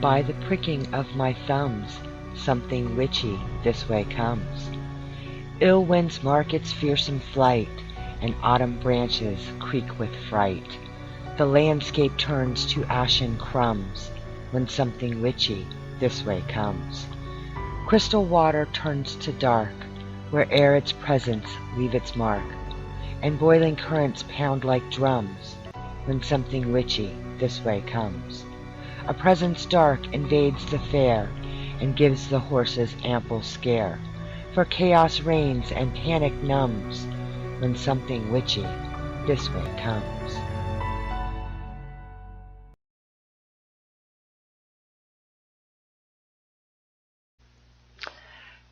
By the pricking of my thumbs, something witchy this way comes. Ill winds mark its fearsome flight, and autumn branches creak with fright. The landscape turns to ashen crumbs when something witchy this way comes. Crystal water turns to dark where'er its presence leave its mark, and boiling currents pound like drums when something witchy this way comes. A presence dark invades the fair and gives the horses ample scare, for chaos reigns and panic numbs when something witchy this way comes.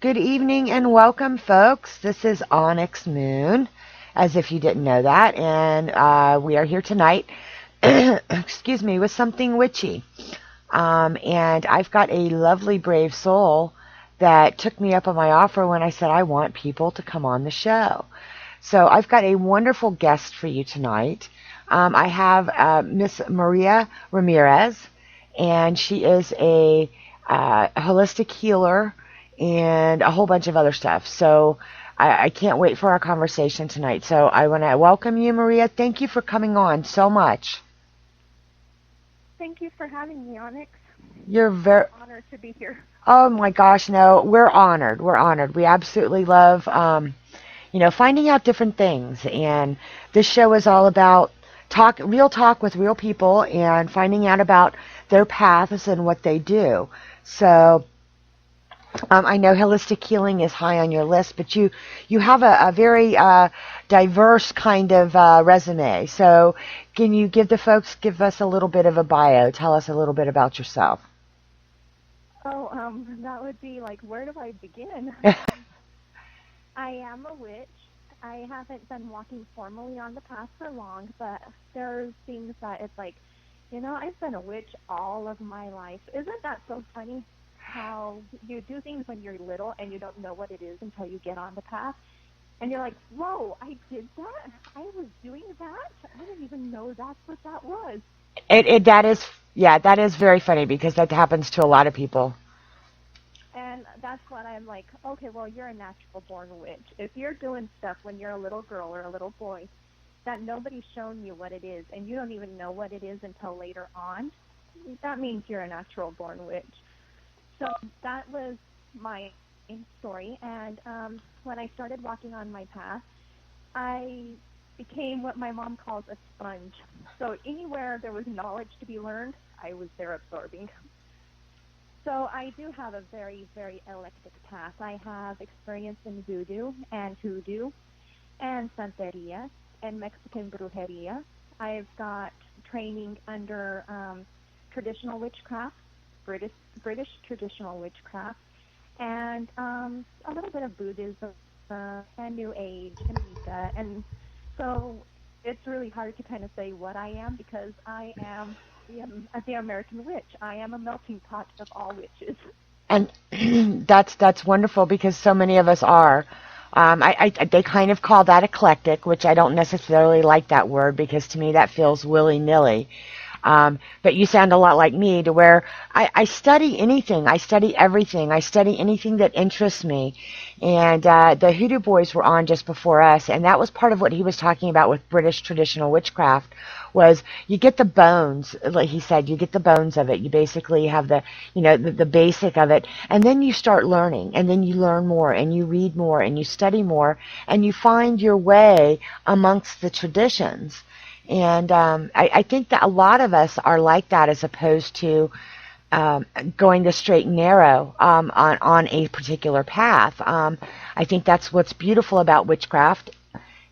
Good evening and welcome, folks. This is Onyx Moon, as if you didn't know that, and we are here tonight, excuse me, with something witchy. And I've got a lovely, brave soul that took me up on my offer when I said I want people to come on the show. So I've got a wonderful guest for you tonight. I have Miss Maria Ramirez, and she is a holistic healer and a whole bunch of other stuff. So I can't wait for our conversation tonight. So I want to welcome you, Maria. Thank you for coming on so much. Thank you for having me, Onyx. You're very honored to be here. Oh my gosh, no, we're honored. We're honored. We absolutely love, finding out different things. And this show is all about real talk with real people and finding out about their paths and what they do. So I know holistic healing is high on your list, but you have a very diverse kind of resume. So can you give us a little bit of a bio? Tell us a little bit about yourself. Oh, that would be like, where do I begin? I am a witch. I haven't been walking formally on the path for long, but there's things that it's like, I've been a witch all of my life. Isn't that so funny? How you do things when you're little and you don't know what it is until you get on the path. And you're like, whoa, I did that? I was doing that? I didn't even know that's what that was. That is very funny because that happens to a lot of people. And that's what I'm like, okay, well, you're a natural born witch. If you're doing stuff when you're a little girl or a little boy that nobody's shown you what it is and you don't even know what it is until later on, that means you're a natural born witch. So that was my story. And when I started walking on my path, I became what my mom calls a sponge. So anywhere there was knowledge to be learned, I was there absorbing. So I do have a very, very eclectic path. I have experience in voodoo and hoodoo and santeria and Mexican brujeria. I've got training under traditional witchcraft, British traditional witchcraft, and a little bit of Buddhism and New Age and Wicca. And so it's really hard to kind of say what I am because I am the American witch. I am a melting pot of all witches. And that's wonderful because so many of us are. They kind of call that eclectic, which I don't necessarily like that word because to me that feels willy-nilly. But you sound a lot like me to where I study anything. I study everything. I study anything that interests me. And the Hoodoo Boys were on just before us, and that was part of what he was talking about with British traditional witchcraft was you get the bones, like he said, you get the bones of it. You basically have the basic of it, and then you start learning, and then you learn more, and you read more, and you study more, and you find your way amongst the traditions. And I think that a lot of us are like that as opposed to going the straight and narrow on a particular path. I think that's what's beautiful about witchcraft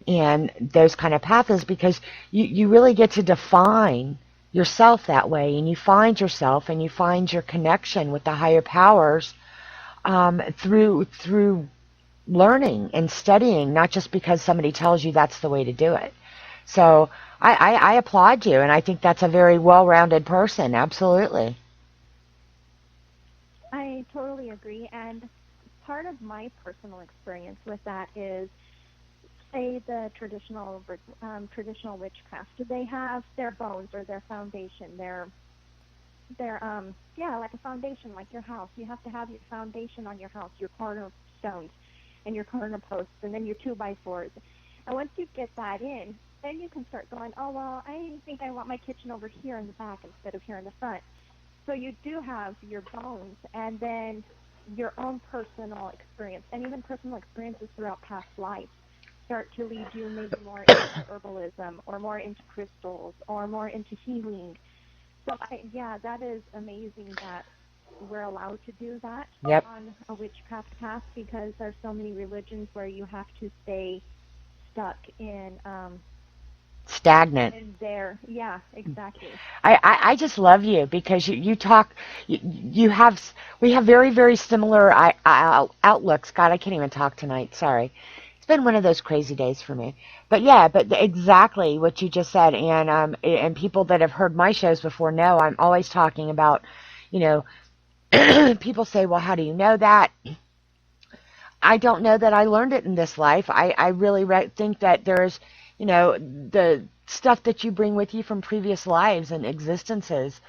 and those kind of paths because you really get to define yourself that way and you find yourself and you find your connection with the higher powers through learning and studying, not just because somebody tells you that's the way to do it. So I applaud you, and I think that's a very well-rounded person. Absolutely. I totally agree. And part of my personal experience with that is, say, the traditional witchcraft. They have their bones or their foundation, they're yeah, like a foundation, like your house. You have to have your foundation on your house, your cornerstones and your corner posts, and then your 2x4s. And once you get that in, then you can start going, oh well, I think I want my kitchen over here in the back instead of here in the front. So you do have your bones, and then your own personal experience, and even personal experiences throughout past lives start to lead you maybe more into herbalism or more into crystals or more into healing. So yeah, that is amazing that we're allowed to do that Yep. on a witchcraft path, because there's so many religions where you have to stay stuck Stagnant. in there. Yeah, exactly. I just love you because you talk, you have, we have very, very similar outlooks. God, I can't even talk tonight. Sorry. It's been one of those crazy days for me. But yeah, but exactly what you just said. And people that have heard my shows before know I'm always talking about, you know, people say, well, how do you know that? I don't know that I learned it in this life. I really think that there's, you know, the stuff that you bring with you from previous lives and existences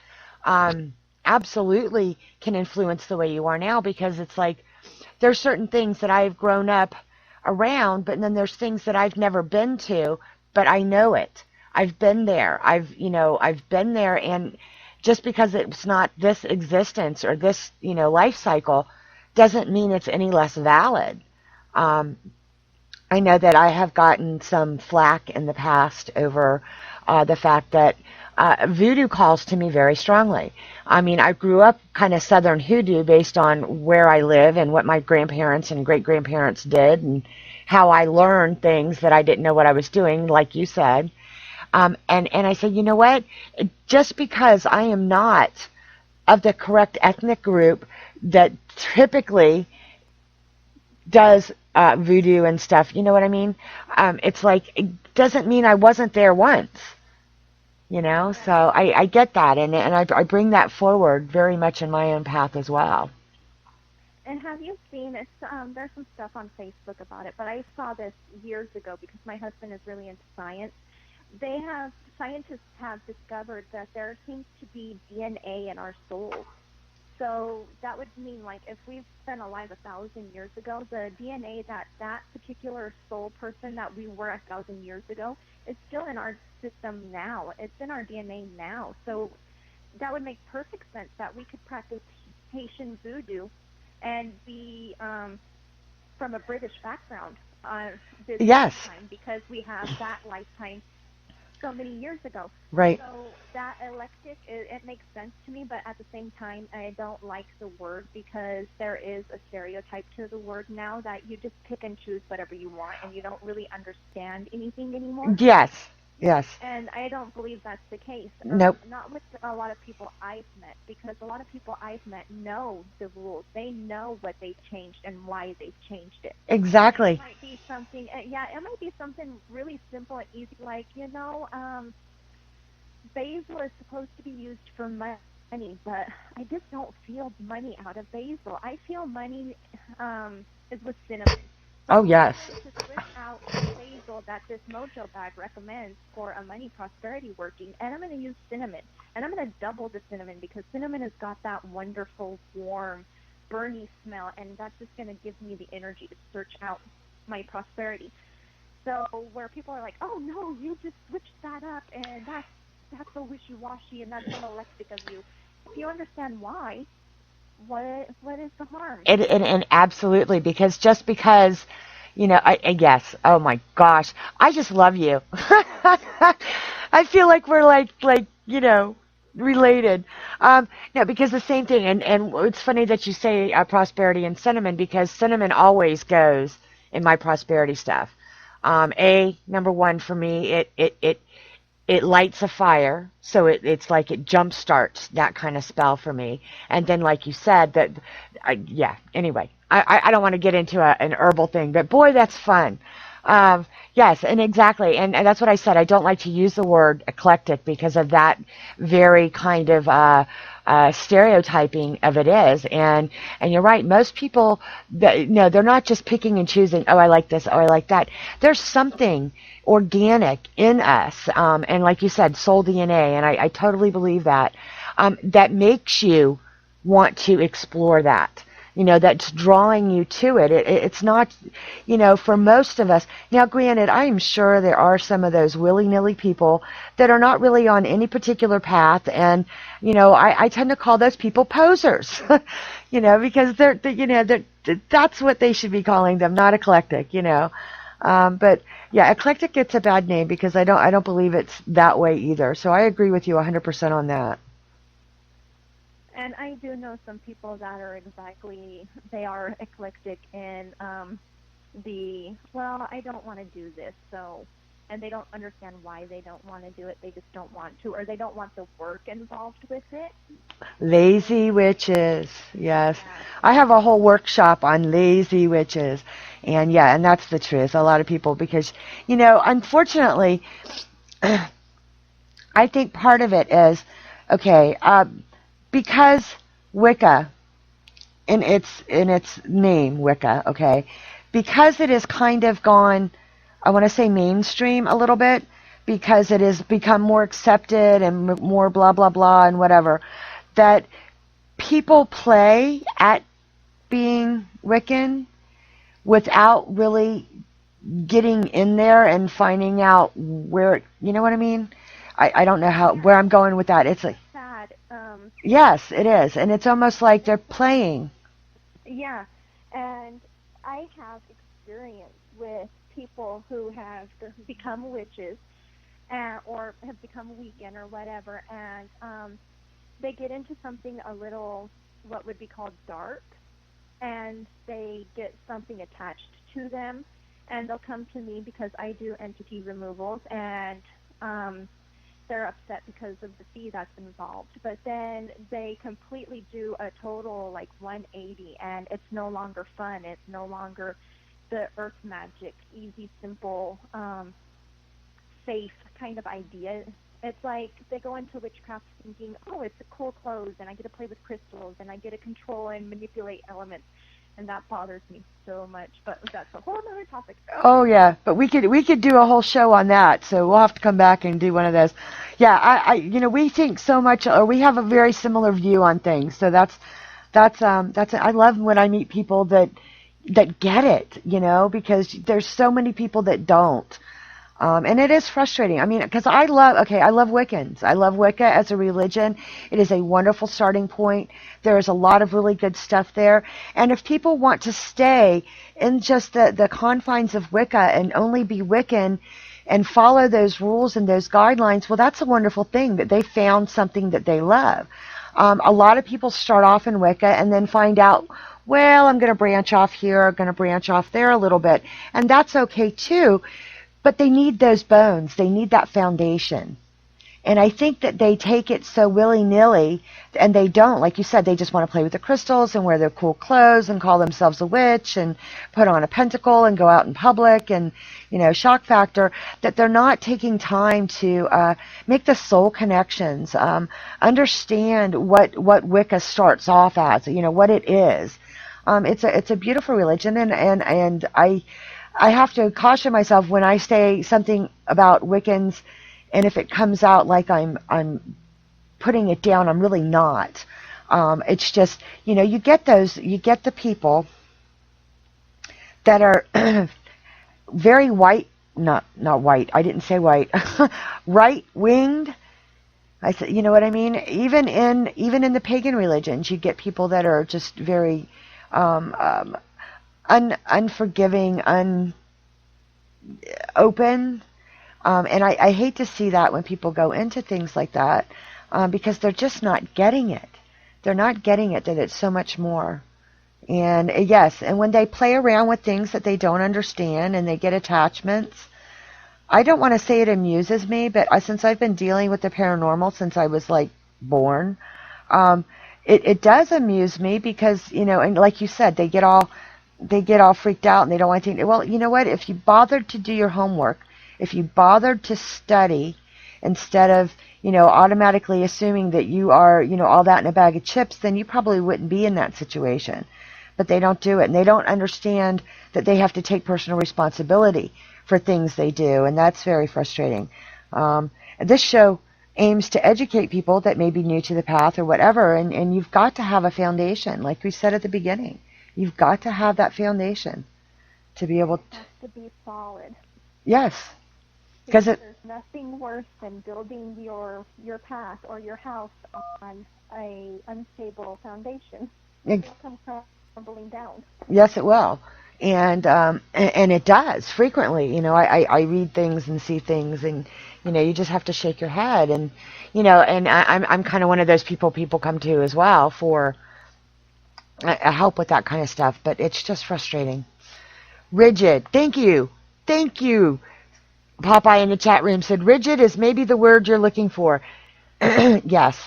um, absolutely can influence the way you are now, because it's like there's certain things that I've grown up around, but then there's things that I've never been to, but I know it. I've been there. I've been there, and just because it's not this existence or this, life cycle doesn't mean it's any less valid. Um, I know that I have gotten some flack in the past over the fact that voodoo calls to me very strongly. I mean, I grew up kind of Southern hoodoo based on where I live and what my grandparents and great grandparents did, and how I learned things that I didn't know what I was doing, like you said. And I said, you know what? Just because I am not of the correct ethnic group that typically does voodoo and stuff, you know what I mean? It's like, it doesn't mean I wasn't there once, you know? So I get that, and I bring that forward very much in my own path as well. And have you seen it? There's some stuff on Facebook about it, but I saw this years ago because my husband is really into science. Scientists have discovered that there seems to be DNA in our souls. So that would mean, like, if we've been alive 1,000 years ago, the DNA that particular soul person that we were 1,000 years ago is still in our system now. It's in our DNA now. So that would make perfect sense that we could practice Haitian voodoo and be from a British background this Yes, lifetime, because we have that lifetime so many years ago. right. So that eclectic, it makes sense to me, but at the same time, I don't like the word, because there is a stereotype to the word now that you just pick and choose whatever you want, and you don't really understand anything anymore. Yes, yes. And I don't believe that's the case. Nope. Not with a lot of people I've met, because a lot of people I've met know the rules. They know what they've changed and why they've changed it. Exactly. It might be something, yeah, it might be something really simple and easy, like, basil is supposed to be used for money, but I just don't feel money out of basil. I feel money is with cinnamon. So Oh, I'm yes. going to switch out the basil that this mojo bag recommends for a money prosperity working, and I'm going to use cinnamon. And I'm going to double the cinnamon, because cinnamon has got that wonderful, warm, burny smell, and that's just going to give me the energy to search out my prosperity. So where people are like, oh, no, you just switched that up, and that's so wishy-washy, and that's so electric of you. If you understand why, what is the harm? And absolutely, because just because, I guess, oh my gosh, I just love you. I feel like we're like, related. No, because the same thing, and it's funny that you say prosperity and cinnamon, because cinnamon always goes in my prosperity stuff. Number one for me, it lights a fire, so it's like it jump starts that kind of spell for me. And then, like you said, yeah. Anyway, I don't want to get into an herbal thing, but boy, that's fun. Yes, and exactly, and that's what I said. I don't like to use the word eclectic because of that very kind of stereotyping of it is. And you're right. Most people, no, they're not just picking and choosing. Oh, I like this. Oh, I like that. There's something organic in us, and like you said, soul DNA, and I totally believe that. that makes you want to explore that. That's drawing you to it. It's not, for most of us. Now, granted, I am sure there are some of those willy-nilly people that are not really on any particular path, and, I tend to call those people posers, because that's what they should be calling them, not eclectic. But yeah, eclectic gets a bad name because I don't believe it's that way either. So I agree with you 100% on that. And I do know some people that are they are eclectic in well, I don't want to do this, so, and they don't understand why they don't want to do it. They just don't want to, or they don't want the work involved with it. Lazy witches, yes. Yeah. I have a whole workshop on lazy witches. And yeah, and that's the truth. A lot of people, because, unfortunately, I think part of it is, okay, because Wicca, in its name, Wicca, okay, because it has kind of gone, I want to say mainstream a little bit, because it has become more accepted and more blah blah blah and whatever, that people play at being Wiccan without really getting in there and finding out where, you know what I mean? I don't know Yeah, where I'm going with that. It's it's like, sad. yes, it is. And it's almost like they're playing. Yeah, and I have experience with people who have become witches, or have become Wiccan or whatever, and they get into something a little, what would be called dark, and they get something attached to them, and they'll come to me because I do entity removals, and they're upset because of the fee that's involved. But then they completely do a total like 180, and it's no longer fun. It's no longer the earth magic, easy, simple, safe kind of idea. It's like they go into witchcraft thinking, oh, it's a cool clothes, and I get to play with crystals, and I get to control and manipulate elements, and that bothers me so much. But that's a whole other topic. Oh yeah, but we could do a whole show on that. So we'll have to come back and do one of those. Yeah, we think so much, or we have a very similar view on things. So that's I love when I meet people that get it, because there's so many people that don't. And it is frustrating. I mean, because I love Wiccans. I love Wicca as a religion. It is a wonderful starting point. There is a lot of really good stuff there. And if people want to stay in just the confines of Wicca and only be Wiccan and follow those rules and those guidelines, well, that's a wonderful thing that they found something that they love. A lot of people start off in Wicca and then find out, well, I'm going to branch off here, I'm going to branch off there a little bit. And that's okay too. But they need those bones. They need that foundation. And I think that they take it so willy-nilly, and they don't. Like you said, they just want to play with the crystals and wear their cool clothes and call themselves a witch and put on a pentacle and go out in public and, shock factor, that they're not taking time to make the soul connections, understand what Wicca starts off as, what it is. It's a beautiful religion, and I have to caution myself when I say something about Wiccans, and if it comes out like I'm putting it down, I'm really not. It's just, you get the people that are very white, not white. I didn't say white, right winged. I said, you know what I mean? Even in the pagan religions, you get people that are just very unforgiving, open, and I hate to see that when people go into things like that, because they're just not getting it. They're not getting it, that it's so much more. And yes, and when they play around with things that they don't understand and they get attachments, I don't want to say it amuses me, but since I've been dealing with the paranormal since I was like born, it does amuse me because, and like you said, they get all freaked out and they don't want to think, well, you know what, if you bothered to do your homework, if you bothered to study instead of, automatically assuming that you are, all that in a bag of chips, then you probably wouldn't be in that situation. But they don't do it, and they don't understand that they have to take personal responsibility for things they do, and that's very frustrating. This show, aims to educate people that may be new to the path or whatever, and you've got to have a foundation, like we said at the beginning. You've got to have that foundation to be able to. It has to be solid. Yes, because Because it. there's nothing worse than building your path or your house on a unstable foundation. It will come crumbling down. Yes, it will. And it does frequently. I read things and see things, and you just have to shake your head, and and I'm kind of one of those people come to as well for help with that kind of stuff. But it's just frustrating. Rigid. Thank you. Popeye in the chat room said rigid is maybe the word you're looking for. Yes.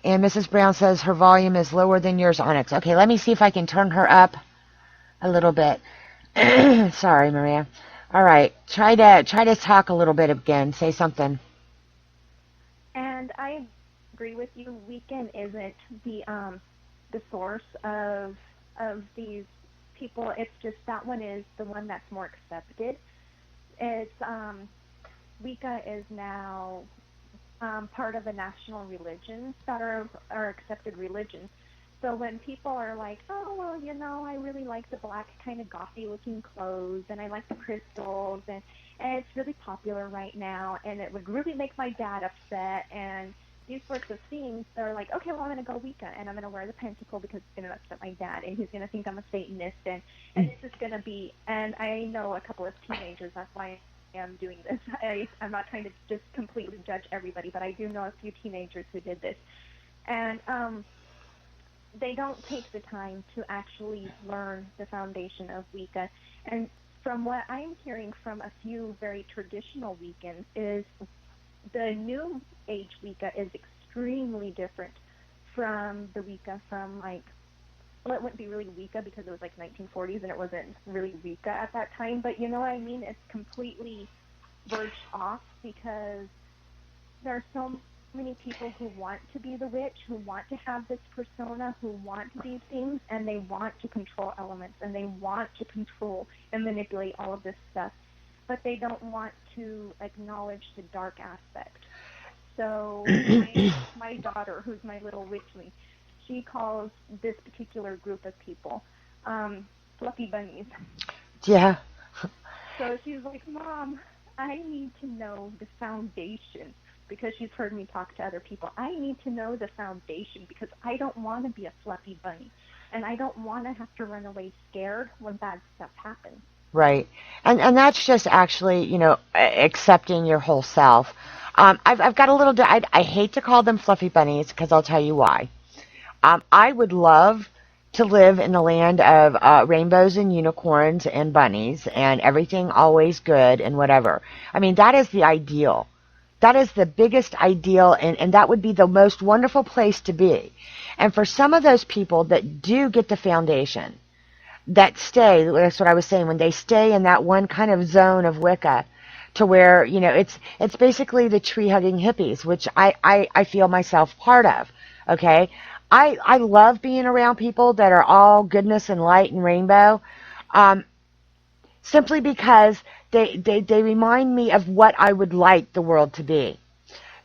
And Mrs. Brown says her volume is lower than yours, Onyx. Okay, let me see if I can turn her up a little bit. Sorry, Maria. All right, try to talk a little bit again. Say something. And I agree with you. Wiccan isn't the source of these people. It's just that one is the one that's more accepted. It's Wicca is now part of the national religions that are accepted religions. So when people are like, oh, well, I really like the black kind of gothy looking clothes, and I like the crystals, and it's really popular right now, and it would really make my dad upset, and these sorts of things, they're like, okay, well, I'm going to go Wicca, and I'm going to wear the pentacle because it's going to upset my dad, and he's going to think I'm a Satanist, and it's just going to be, and I know a couple of teenagers, that's why I am doing this. I'm not trying to just completely judge everybody, but I do know a few teenagers who did this, and they don't take the time to actually learn the foundation of Wicca. And from what I'm hearing from a few very traditional Wiccans is the new age Wicca is extremely different from the Wicca from it wouldn't be really Wicca because it was like 1940s and it wasn't really Wicca at that time, but you know what I mean? It's completely verged off because there are so many people who want to be the witch, who want to have this persona, who want these things, and they want to control elements, and they want to control and manipulate all of this stuff, but they don't want to acknowledge the dark aspect. So my daughter, who's my little witchly, she calls this particular group of people fluffy bunnies. Yeah. So she's like, Mom, I need to know the foundation. Because she's heard me talk to other people. I need to know the foundation because I don't want to be a fluffy bunny. And I don't want to have to run away scared when bad stuff happens. Right. And that's just actually, accepting your whole self. I've got a little, I hate to call them fluffy bunnies because I'll tell you why. I would love to live in the land of rainbows and unicorns and bunnies and everything always good and whatever. I mean, that is the ideal. That is the biggest ideal, and that would be the most wonderful place to be. And for some of those people that do get the foundation, that stay, that's what I was saying, when they stay in that one kind of zone of Wicca, to where, it's basically the tree-hugging hippies, which I feel myself part of, okay? I love being around people that are all goodness and light and rainbow, simply because they remind me of what I would like the world to be.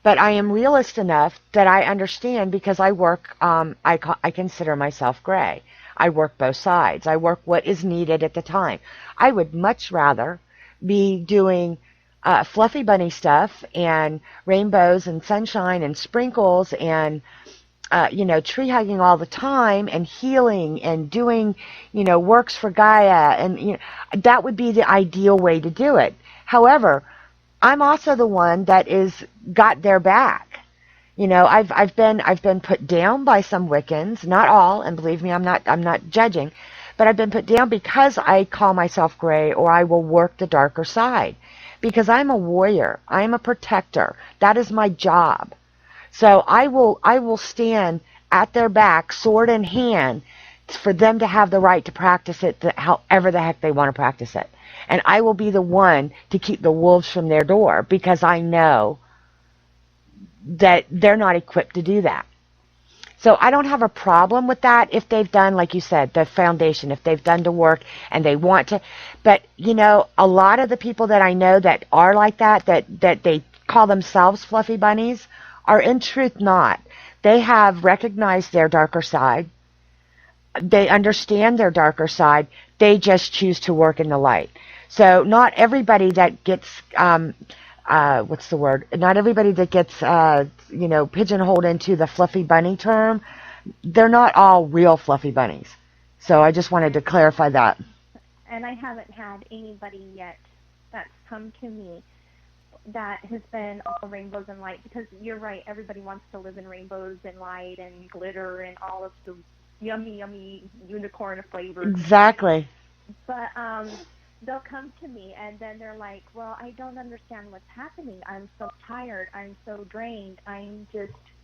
But I am realist enough that I understand because I work, I consider myself gray. I work both sides. I work what is needed at the time. I would much rather be doing fluffy bunny stuff and rainbows and sunshine and sprinkles and tree hugging all the time and healing and doing, works for Gaia. And, that would be the ideal way to do it. However, I'm also the one that is got their back. I've been put down by some Wiccans, not all, and believe me, I'm not judging, but I've been put down because I call myself gray or I will work the darker side. Because I'm a warrior. I'm a protector. That is my job. So I will stand at their back, sword in hand, for them to have the right to practice it however the heck they want to practice it. And I will be the one to keep the wolves from their door because I know that they're not equipped to do that. So I don't have a problem with that if they've done, like you said, the foundation, if they've done the work and they want to. But, a lot of the people that I know that are like that they call themselves fluffy bunnies, are in truth not. They have recognized their darker side. They understand their darker side. They just choose to work in the light. So not everybody that gets what's the word? Not everybody that gets pigeonholed into the fluffy bunny term. They're not all real fluffy bunnies. So I just wanted to clarify that. And I haven't had anybody yet that's come to me that has been all rainbows and light, because you're right, everybody wants to live in rainbows and light and glitter and all of the yummy unicorn flavors. Exactly. But they'll come to me and then they're like, well, I don't understand what's happening. I'm so tired. I'm so drained.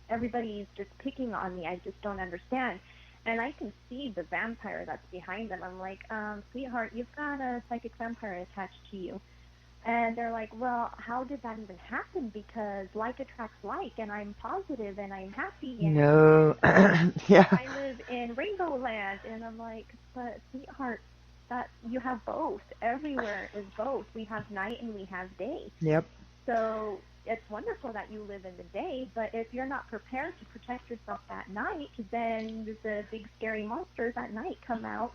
Everybody's just picking on me. I just don't understand. And I can see the vampire that's behind them. I'm like, sweetheart, you've got a psychic vampire attached to you. And they're like, well, how did that even happen? Because like attracts like, and I'm positive and I'm happy. And No. Yeah. I live in Rainbow Land. And I'm like, but sweetheart, that you have both. Everywhere is both. We have night and we have day. Yep. So it's wonderful that you live in the day, but if you're not prepared to protect yourself at night, then the big scary monsters at night come out,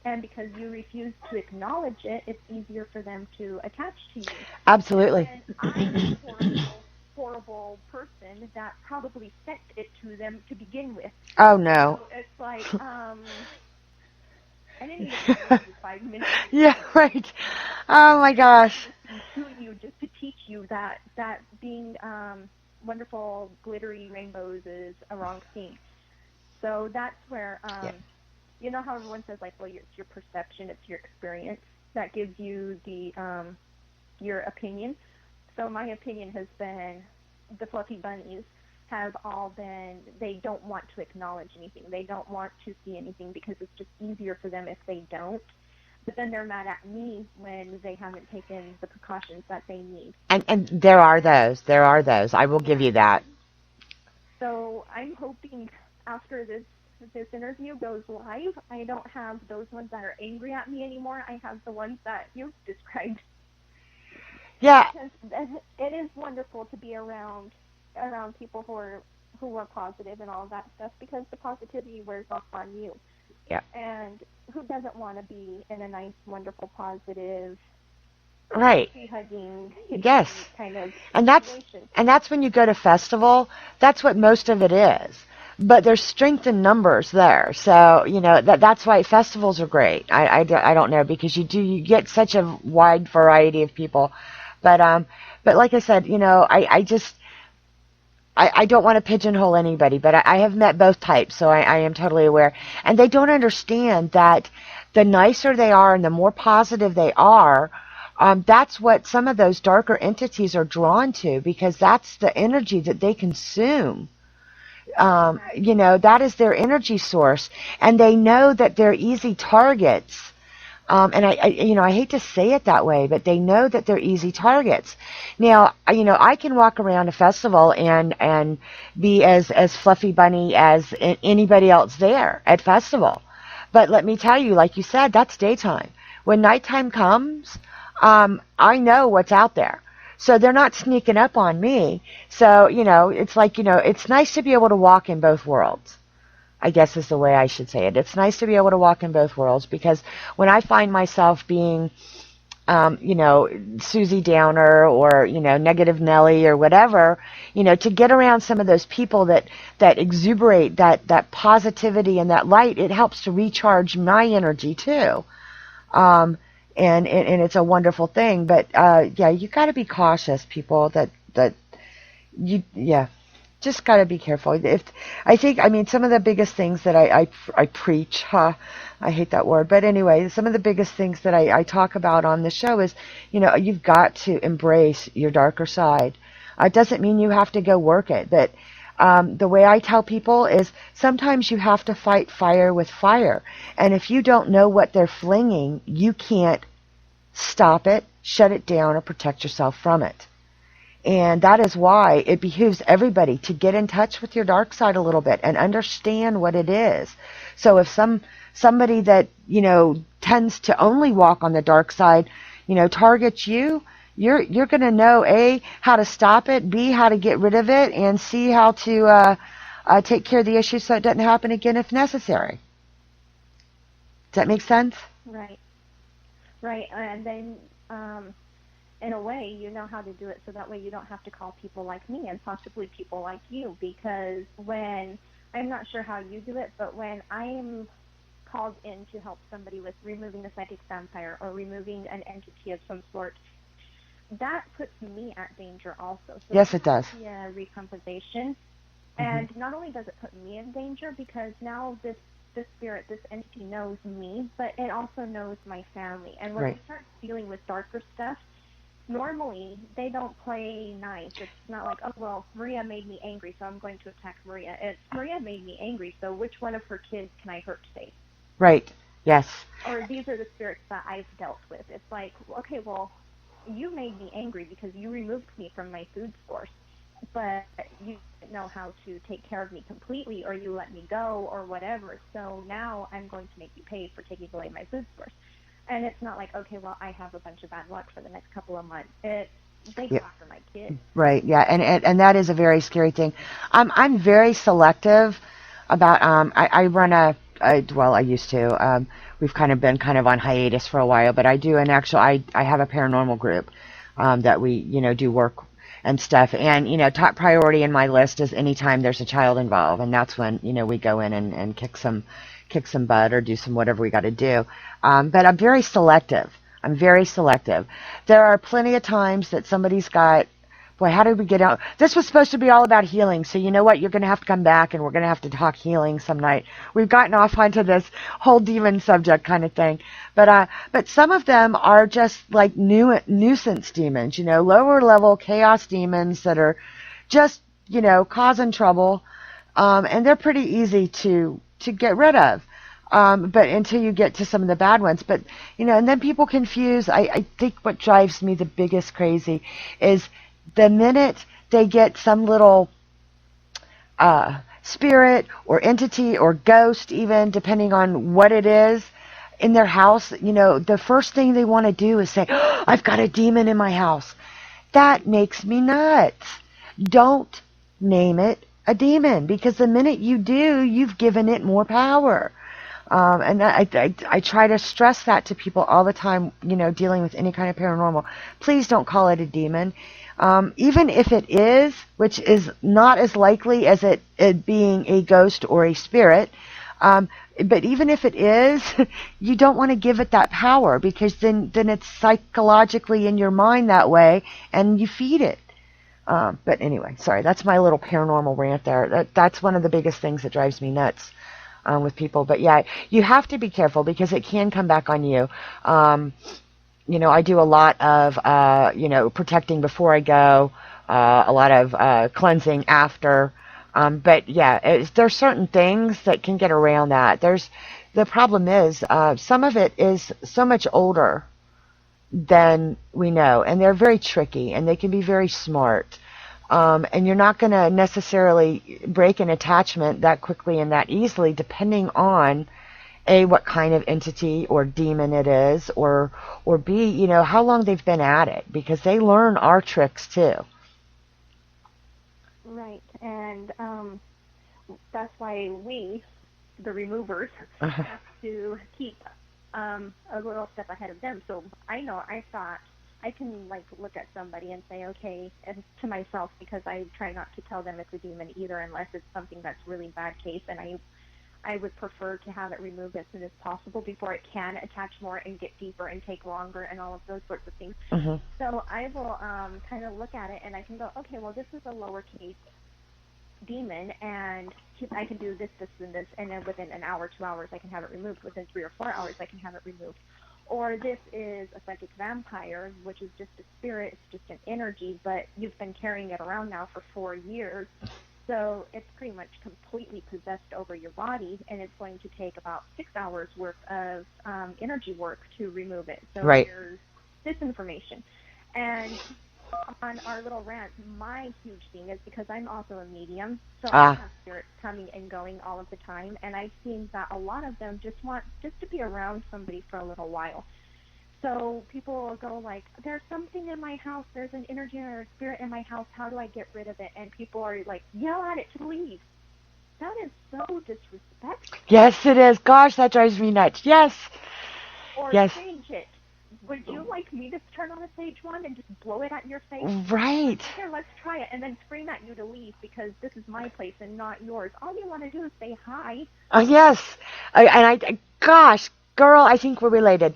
and because you refuse to acknowledge it, it's easier for them to attach to you. Absolutely. And I'm a horrible person that probably sent it to them to begin with. Oh no. So it's like, I didn't even know you 5 minutes. Yeah, right. Oh my gosh. To you, just to teach you that being wonderful glittery rainbows is a wrong thing. So that's where you know how everyone says, like, well, it's your perception, it's your experience that gives you the your opinion. So my opinion has been the fluffy bunnies have all been, they don't want to acknowledge anything. They don't want to see anything because it's just easier for them if they don't. But then they're mad at me when they haven't taken the precautions that they need. And there are those. There are those. I will give you that. So I'm hoping after this interview goes live, I don't have those ones that are angry at me anymore. I have the ones that you've described. Yeah. Because it is wonderful to be around people who are positive and all of that stuff, because the positivity wears off on you. Yeah. And who doesn't want to be in a nice, wonderful, positive, right, hugging, yes, kind of and situation? that's when you go to festival. That's what most of it is. But there's strength in numbers there, so that's why festivals are great. I don't know, because you get such a wide variety of people, but like I said, I don't want to pigeonhole anybody, but I have met both types, so I am totally aware. And they don't understand that the nicer they are and the more positive they are, that's what some of those darker entities are drawn to, because that's the energy that they consume. That is their energy source, and they know that they're easy targets. And I hate to say it that way, but they know that they're easy targets. Now, I can walk around a festival and be as fluffy bunny as anybody else there at festival. But let me tell you, like you said, that's daytime. When nighttime comes, I know what's out there. So they're not sneaking up on me. So, it's like, it's nice to be able to walk in both worlds, I guess is the way I should say it. It's nice to be able to walk in both worlds, because when I find myself being, Susie Downer or, Negative Nelly or whatever, to get around some of those people that exuberate that positivity and that light, it helps to recharge my energy too. And it's a wonderful thing. But, yeah, you got to be cautious, people, just got to be careful. Some of the biggest things that I preach, I hate that word, but anyway, some of the biggest things that I talk about on the show is, you've got to embrace your darker side. It doesn't mean you have to go work it, but the way I tell people is sometimes you have to fight fire with fire, and if you don't know what they're flinging, you can't stop it, shut it down, or protect yourself from it. And that is why it behooves everybody to get in touch with your dark side a little bit and understand what it is. So if somebody that, tends to only walk on the dark side, targets you, you're going to know A, how to stop it, B, how to get rid of it, and C, how to take care of the issue so it doesn't happen again if necessary. Does that make sense? Right. Right. And then, in a way, you know how to do it so that way you don't have to call people like me and possibly people like you. Because when, I'm not sure how you do it, but when I'm called in to help somebody with removing a psychic vampire or removing an entity of some sort, that puts me at danger also. So Yes, it does. yeah, recompensation. Hmm. And not only does it put me in danger because now this spirit, this entity knows me, but it also knows my family. And when Right. we start dealing with darker stuff, normally they don't play nice. It's not like, oh well, Maria made me angry, so I'm going to attack Maria. It's Maria made me angry, so which one of her kids can I hurt today? Right. Yes. Or these are the spirits that I've dealt with. It's like, okay, well, you made me angry because you removed me from my food source, but you didn't know how to take care of me completely, or you let me go, or whatever. So now I'm going to make you pay for taking away my food source. And it's not like, okay, well, I have a bunch of bad luck for the next couple of months. They go Yeah. after my kids. Right. Yeah. And that is a very scary thing. I'm very selective about. I run well, I used to. We've kind of been kind of on hiatus for a while, but I do an actual. I have a paranormal group that we do work and stuff. And top priority in my list is anytime there's a child involved, and that's when we go in and kick some butt or do some whatever we got to do. But I'm very selective. I'm very selective. There are plenty of times that somebody's got, boy, how did we get out? This was supposed to be all about healing, so you know what? You're going to have to come back, and we're going to have to talk healing some night. We've gotten off onto this whole demon subject kind of thing, but some of them are just like nuisance demons, lower level chaos demons that are just causing trouble, and they're pretty easy to get rid of. But until you get to some of the bad ones, but and then people confuse. I think what drives me the biggest crazy is the minute they get some little spirit or entity or ghost, even depending on what it is, in their house, the first thing they want to do is say, oh, I've got a demon in my house. That makes me nuts. Don't name it a demon, because the minute you do, you've given it more power. And I try to stress that to people all the time, dealing with any kind of paranormal. Please don't call it a demon. Even if it is, which is not as likely as it being a ghost or a spirit, but even if it is, you don't want to give it that power, because then it's psychologically in your mind that way, and you feed it. But anyway, sorry, that's my little paranormal rant there. That's one of the biggest things that drives me nuts with people. But yeah, you have to be careful because it can come back on you. I do a lot of, protecting before I go, a lot of cleansing after. But yeah, there's certain things that can get around that. The problem is, some of it is so much older than we know, and they're very tricky, and they can be very smart. And you're not going to necessarily break an attachment that quickly and that easily, depending on A, what kind of entity or demon it is, or B, how long they've been at it, because they learn our tricks too. Right. And that's why we, the removers, have to keep a little step ahead of them. So I know I thought I can like look at somebody and say, okay, and to myself, because I try not to tell them it's a demon either, unless it's something that's really bad case, and I would prefer to have it removed as soon as possible before it can attach more and get deeper and take longer and all of those sorts of things. Mm-hmm. So I will kind of look at it and I can go, okay, well, this is a lowercase demon, and I can do this, this, and this, and then within an hour, 2 hours, I can have it removed. Within 3 or 4 hours, I can have it removed. Or this is a psychic vampire, which is just a spirit, it's just an energy, but you've been carrying it around now for 4 years. So it's pretty much completely possessed over your body, and it's going to take about 6 hours worth of energy work to remove it. So Right. There's this information. And on our little rant, my huge thing is because I'm also a medium, so I have spirits coming and going all of the time, and I've seen that a lot of them just want just to be around somebody for a little while. So people will go like, there's something in my house, there's an energy or a spirit in my house, how do I get rid of it? And people are like, yell at it to leave. That is so disrespectful. Yes, it is. Gosh, that drives me nuts. Yes. Or Yes. sage it. Would you like me to turn on a sage wand and just blow it at your face? Right. Here, let's try it, and then scream at you to leave because this is my place and not yours. All you want to do is say hi. Yes. Gosh, girl, I think we're related.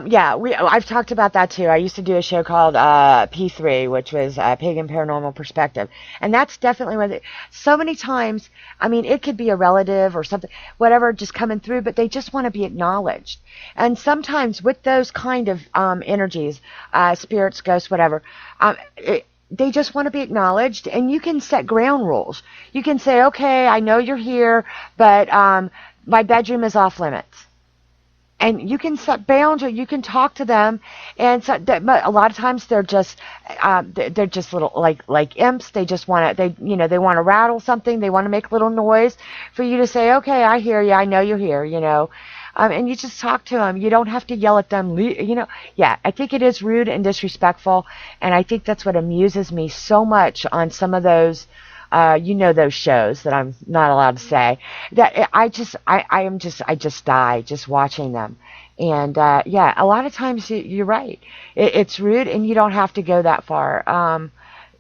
Yeah, I've talked about that too. I used to do a show called P3, which was Pagan Paranormal Perspective. And that's definitely what so many times, I mean, it could be a relative or something, whatever, just coming through, but they just want to be acknowledged. And sometimes with those kind of energies, spirits, ghosts, whatever, they just want to be acknowledged, and you can set ground rules. You can say, okay, I know you're here, but my bedroom is off limits. And you can set boundaries. You can talk to them, and so a lot of times they're just little like imps. They just want to they want to rattle something. They want to make a little noise for you to say, okay, I hear you. I know you're here. And you just talk to them. You don't have to yell at them. Yeah, I think it is rude and disrespectful, and I think that's what amuses me so much on some of those. Those shows that I'm not allowed to say, that I just die just watching them. And yeah, a lot of times you're right. It's rude, and you don't have to go that far.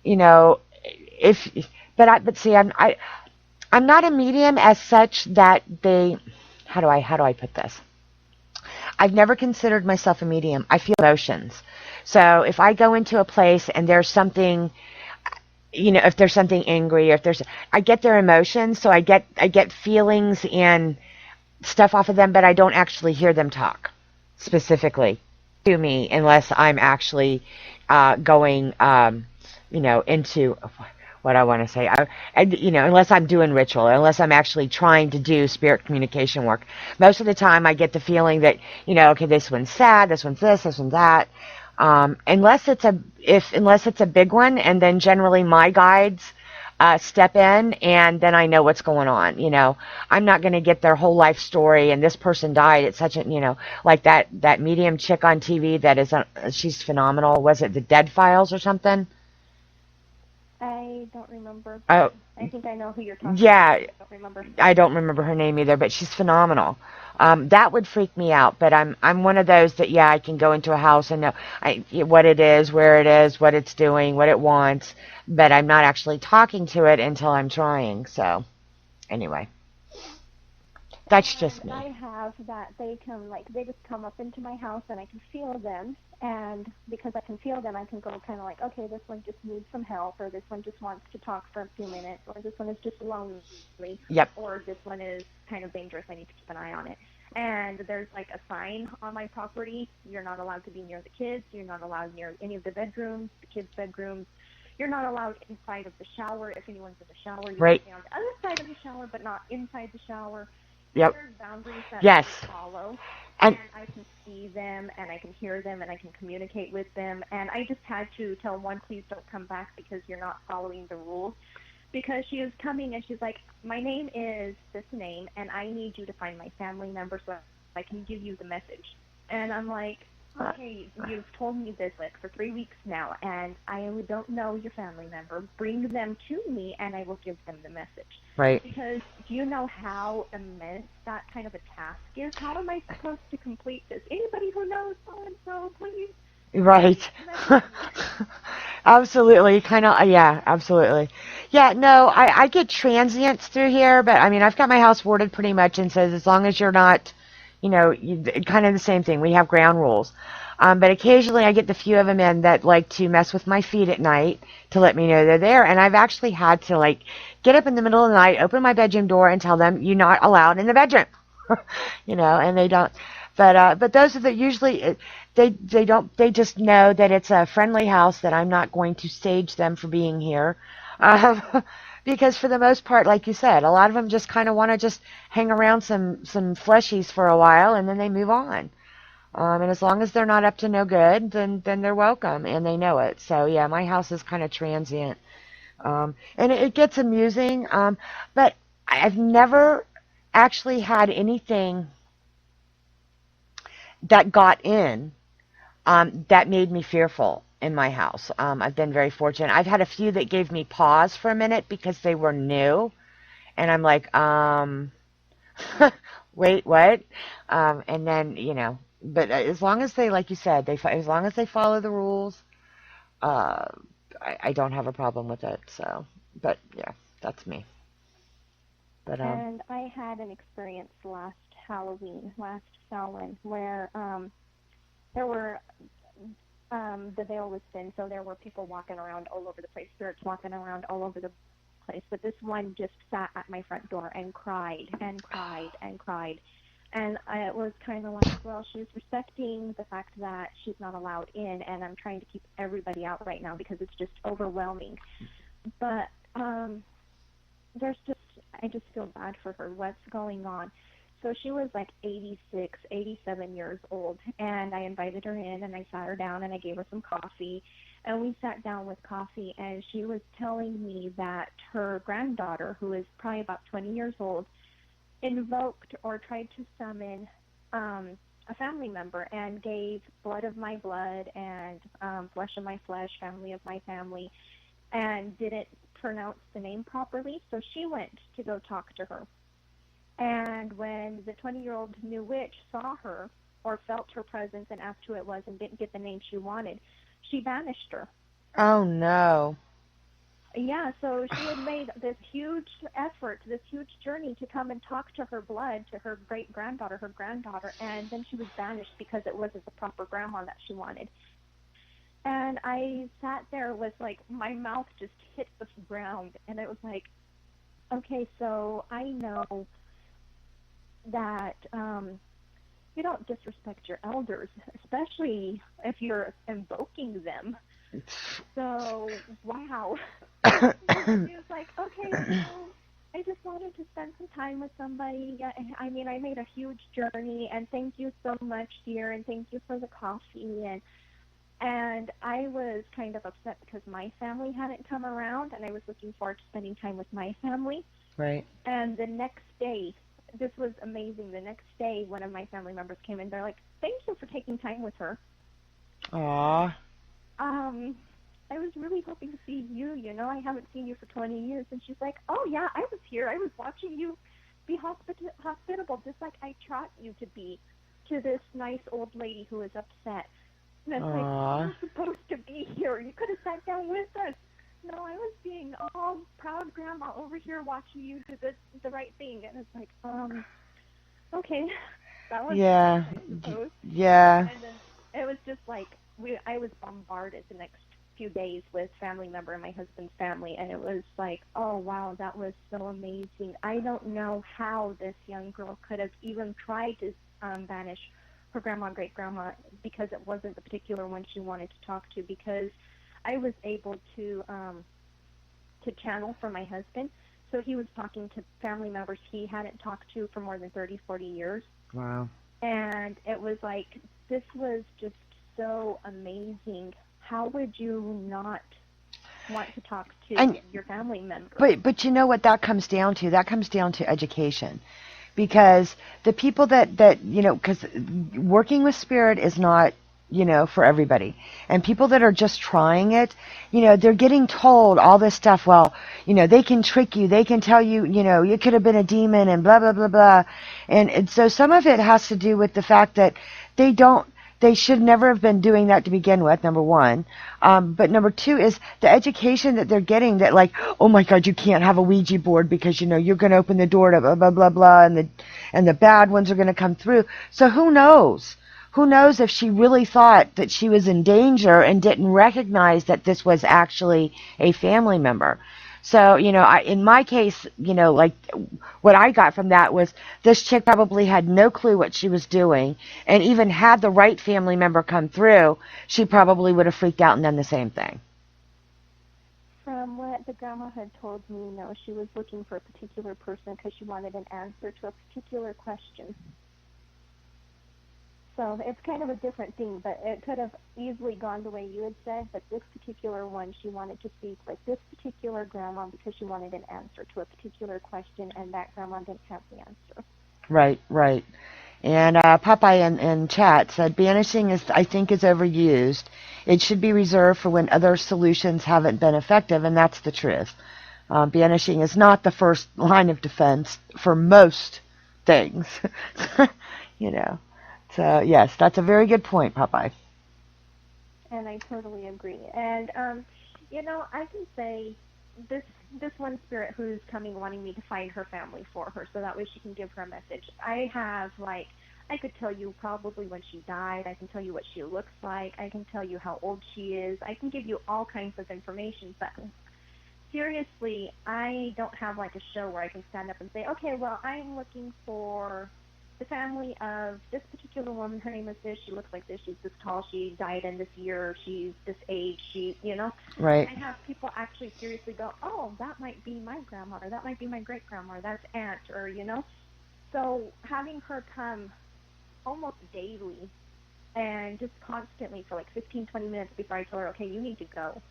If but see, I'm not a medium as such that they. How do I put this? I've never considered myself a medium. I feel emotions. So if I go into a place and there's something, if there's something angry, or if I get their emotions, so I get feelings and stuff off of them, but I don't actually hear them talk specifically to me unless I'm actually going, into what I want to say. Unless I'm doing ritual, unless I'm actually trying to do spirit communication work. Most of the time I get the feeling that, okay, this one's sad, this one's this one's that. Unless it's a big one, and then generally my guides step in, and then I know what's going on. I'm not going to get their whole life story, and this person died at such a, like that medium chick on TV that is, she's phenomenal. Was it the Dead Files or something? I don't remember. Oh, I think I know who you're talking yeah, about. I don't remember. I don't remember her name either, but she's phenomenal. That would freak me out, but I'm one of those that, yeah, I can go into a house and know what it is, where it is, what it's doing, what it wants, but I'm not actually talking to it until I'm trying. So anyway, that's just me. I have that they just come up into my house, and I can feel them. And because I can feel them, I can go kind of like, okay, this one just needs some help, or this one just wants to talk for a few minutes, or this one is just lonely, Yep. or this one is kind of dangerous, I need to keep an eye on it. And there's like a sign on my property: you're not allowed to be near the kids, you're not allowed near any of the bedrooms, the kids' bedrooms, you're not allowed inside of the shower. If anyone's in the shower, you Right. can stay on the other side of the shower, but not inside the shower. Yep. There's boundaries that Yes. I follow. And I can see them, and I can hear them, and I can communicate with them. And I just had to tell one, please don't come back because you're not following the rules. Because she was coming, and she's like, my name is this name, and I need you to find my family member so I can give you the message. And I'm like, okay, you've told me this for 3 weeks now, and I don't know your family member. Bring them to me, and I will give them the message. right. Because do you know how immense that kind of a task is? How am I supposed to complete this? Anybody who knows so-and-so, please. Right. Absolutely. Kind of, yeah, absolutely. Yeah, no, I get transients through here, but I mean, I've got my house warded pretty much, and says as long as you're not, kind of the same thing. We have ground rules. But occasionally I get the few of them in that like to mess with my feet at night to let me know they're there. And I've actually had to like get up in the middle of the night, open my bedroom door, and tell them you're not allowed in the bedroom. And they don't. But those are usually they don't, they just know that it's a friendly house, that I'm not going to stage them for being here. Um, because for the most part, like you said, a lot of them just kind of want to just hang around some fleshies for a while, and then they move on. And as long as they're not up to no good, then they're welcome, and they know it. So yeah, my house is kind of transient, and it gets amusing. But I've never actually had anything that got in that made me fearful in my house. I've been very fortunate. I've had a few that gave me pause for a minute because they were new, and I'm like, wait, what? And then, but as long as they, like you said, as long as they follow the rules, uh, I don't have a problem with it. So, but yeah, that's me. But And I had an experience last Halloween, last Samhain, where there were the veil was thin, so there were people walking around all over the place, spirits walking around all over the place. But this one just sat at my front door and cried and cried and cried. And it was kind of like, well, she's respecting the fact that she's not allowed in, and I'm trying to keep everybody out right now because it's just overwhelming. But I just feel bad for her. What's going on? So she was like 86, 87 years old, and I invited her in, and I sat her down, and I gave her some coffee, and we sat down with coffee, and she was telling me that her granddaughter, who is probably about 20 years old, invoked or tried to summon a family member and gave blood of my blood and flesh of my flesh, family of my family, and didn't pronounce the name properly. So she went to go talk to her. And when the 20-year-old new witch saw her or felt her presence and asked who it was and didn't get the name she wanted, she banished her. oh no. Yeah, so she had made this huge effort, this huge journey to come and talk to her blood, to her great-granddaughter, her granddaughter, and then she was banished because it wasn't the proper grandma that she wanted. And I sat there with, like, my mouth just hit the ground, and it was like, okay, so I know that you don't disrespect your elders, especially if you're invoking them. So, wow. She was like, okay, so I just wanted to spend some time with somebody. I mean, I made a huge journey, and thank you so much, dear, and thank you for the coffee. And I was kind of upset because my family hadn't come around, and I was looking forward to spending time with my family. Right. And the next day, this was amazing. The next day, one of my family members came in. They're like, thank you for taking time with her. Aw. I was really hoping to see you. I haven't seen you for 20 years. And she's like, oh, yeah, I was here. I was watching you be hospitable, just like I taught you to be, to this nice old lady who was upset. And it's like, you're supposed to be here. You could have sat down with us. No, I was being all proud grandma over here watching you do the right thing. And it's like, okay. That was Yeah. I suppose. Yeah. And then it was just like, I was bombarded the next few days with family member and my husband's family, and it was like, oh, wow, that was so amazing. I don't know how this young girl could have even tried to banish her grandma and great-grandma because it wasn't the particular one she wanted to talk to, because I was able to channel for my husband. So he was talking to family members he hadn't talked to for more than 30, 40 years. Wow. And it was like, this was just so amazing. How would you not want to talk to your family member? But you know what that comes down to? That comes down to education. Because the people that because working with spirit is not, for everybody. And people that are just trying it, they're getting told all this stuff. Well, they can trick you. They can tell you, you could have been a demon and blah, blah, blah, blah. And so some of it has to do with the fact that they should never have been doing that to begin with, number one. But number two is the education that they're getting, that like, oh my God, you can't have a Ouija board because, you're going to open the door to blah, blah, blah, blah, and the bad ones are going to come through. So who knows? Who knows if she really thought that she was in danger and didn't recognize that this was actually a family member. So, in my case, like what I got from that was this chick probably had no clue what she was doing, and even had the right family member come through, she probably would have freaked out and done the same thing. From what the grandma had told me, no, she was looking for a particular person because she wanted an answer to a particular question. So it's kind of a different thing, but it could have easily gone the way you had said, but this particular one, she wanted to speak with this particular grandma because she wanted an answer to a particular question, and that grandma didn't have the answer. Right, right. And Popeye in chat said, banishing is, I think, is overused. It should be reserved for when other solutions haven't been effective, and that's the truth. Banishing is not the first line of defense for most things. you know. So, yes, that's a very good point, Popeye. And I totally agree. And I can say this this one spirit who's coming wanting me to find her family for her so that way she can give her a message. I could tell you probably when she died. I can tell you what she looks like. I can tell you how old she is. I can give you all kinds of information, but seriously, I don't have like a show where I can stand up and say, okay, well, I'm looking for the family of this particular woman. Her name is this. She looks like this. She's this tall. She died in this year. She's this age. Right. I have people actually seriously go, oh, that might be my grandma, or that might be my great grandma, or that's aunt, or. So having her come almost daily and just constantly for like 15, 20 minutes before I tell her, okay, you need to go.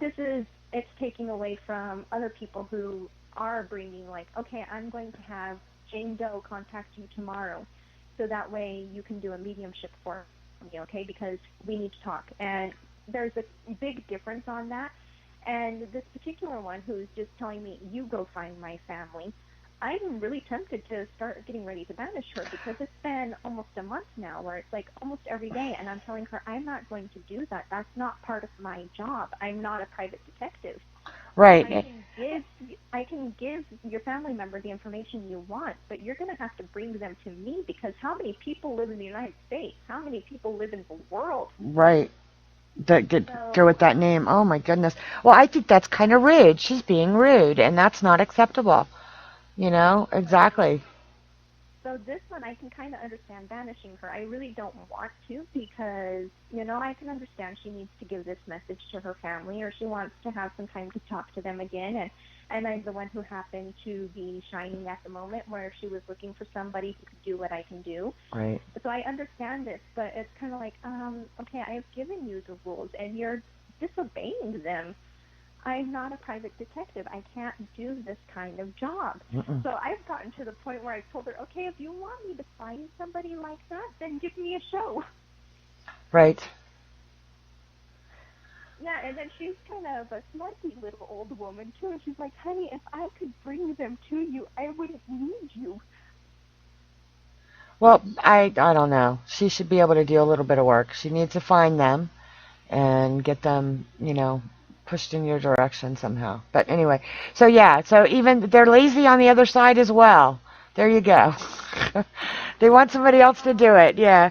It's taking away from other people who are bringing like, okay, I'm going to have Jane Doe contact you tomorrow so that way you can do a mediumship for me, okay, because we need to talk. And there's a big difference on that. And this particular one who's just telling me, you go find my family, I'm really tempted to start getting ready to banish her because it's been almost a month now where it's like almost every day, and I'm telling her I'm not going to do that. That's not part of my job. I'm not a private detective. Right. I can give your family member the information you want, but you're going to have to bring them to me because how many people live in the United States? How many people live in the world? Right. Go with that name. Oh my goodness. Well, I think that's kind of rude. She's being rude, and that's not acceptable. Exactly. So this one, I can kind of understand banishing her. I really don't want to because, I can understand she needs to give this message to her family or she wants to have some time to talk to them again. And I'm the one who happened to be shining at the moment where she was looking for somebody who could do what I can do. Right. So I understand this, but it's kind of like, okay, I've given you the rules and you're disobeying them. I'm not a private detective. I can't do this kind of job. Mm-mm. So I've gotten to the point where I've told her, okay, if you want me to find somebody like that, then give me a show. Right. Yeah, and then she's kind of a snarky little old woman, too. And she's like, honey, if I could bring them to you, I wouldn't need you. Well, I don't know. She should be able to do a little bit of work. She needs to find them and get them, pushed in your direction somehow. But anyway, so yeah, so even they're lazy on the other side as well. There you go. They want somebody else to do it. Yeah.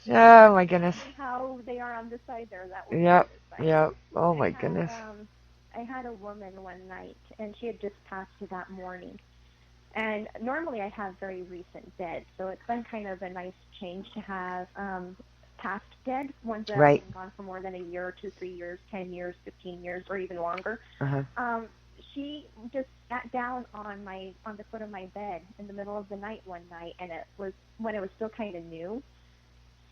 Oh my goodness. How they are on this side, they're that way. Yep. Yep. Oh my goodness. I had a woman one night, and she had just passed that morning. And normally I have very recent dead, so it's been kind of a nice change to have past dead, ones that have been gone for more than a year, 2, 3 years, 10 years, 15 years, or even longer. Uh-huh. She just sat down on the foot of my bed in the middle of the night one night, and it was when it was still kind of new.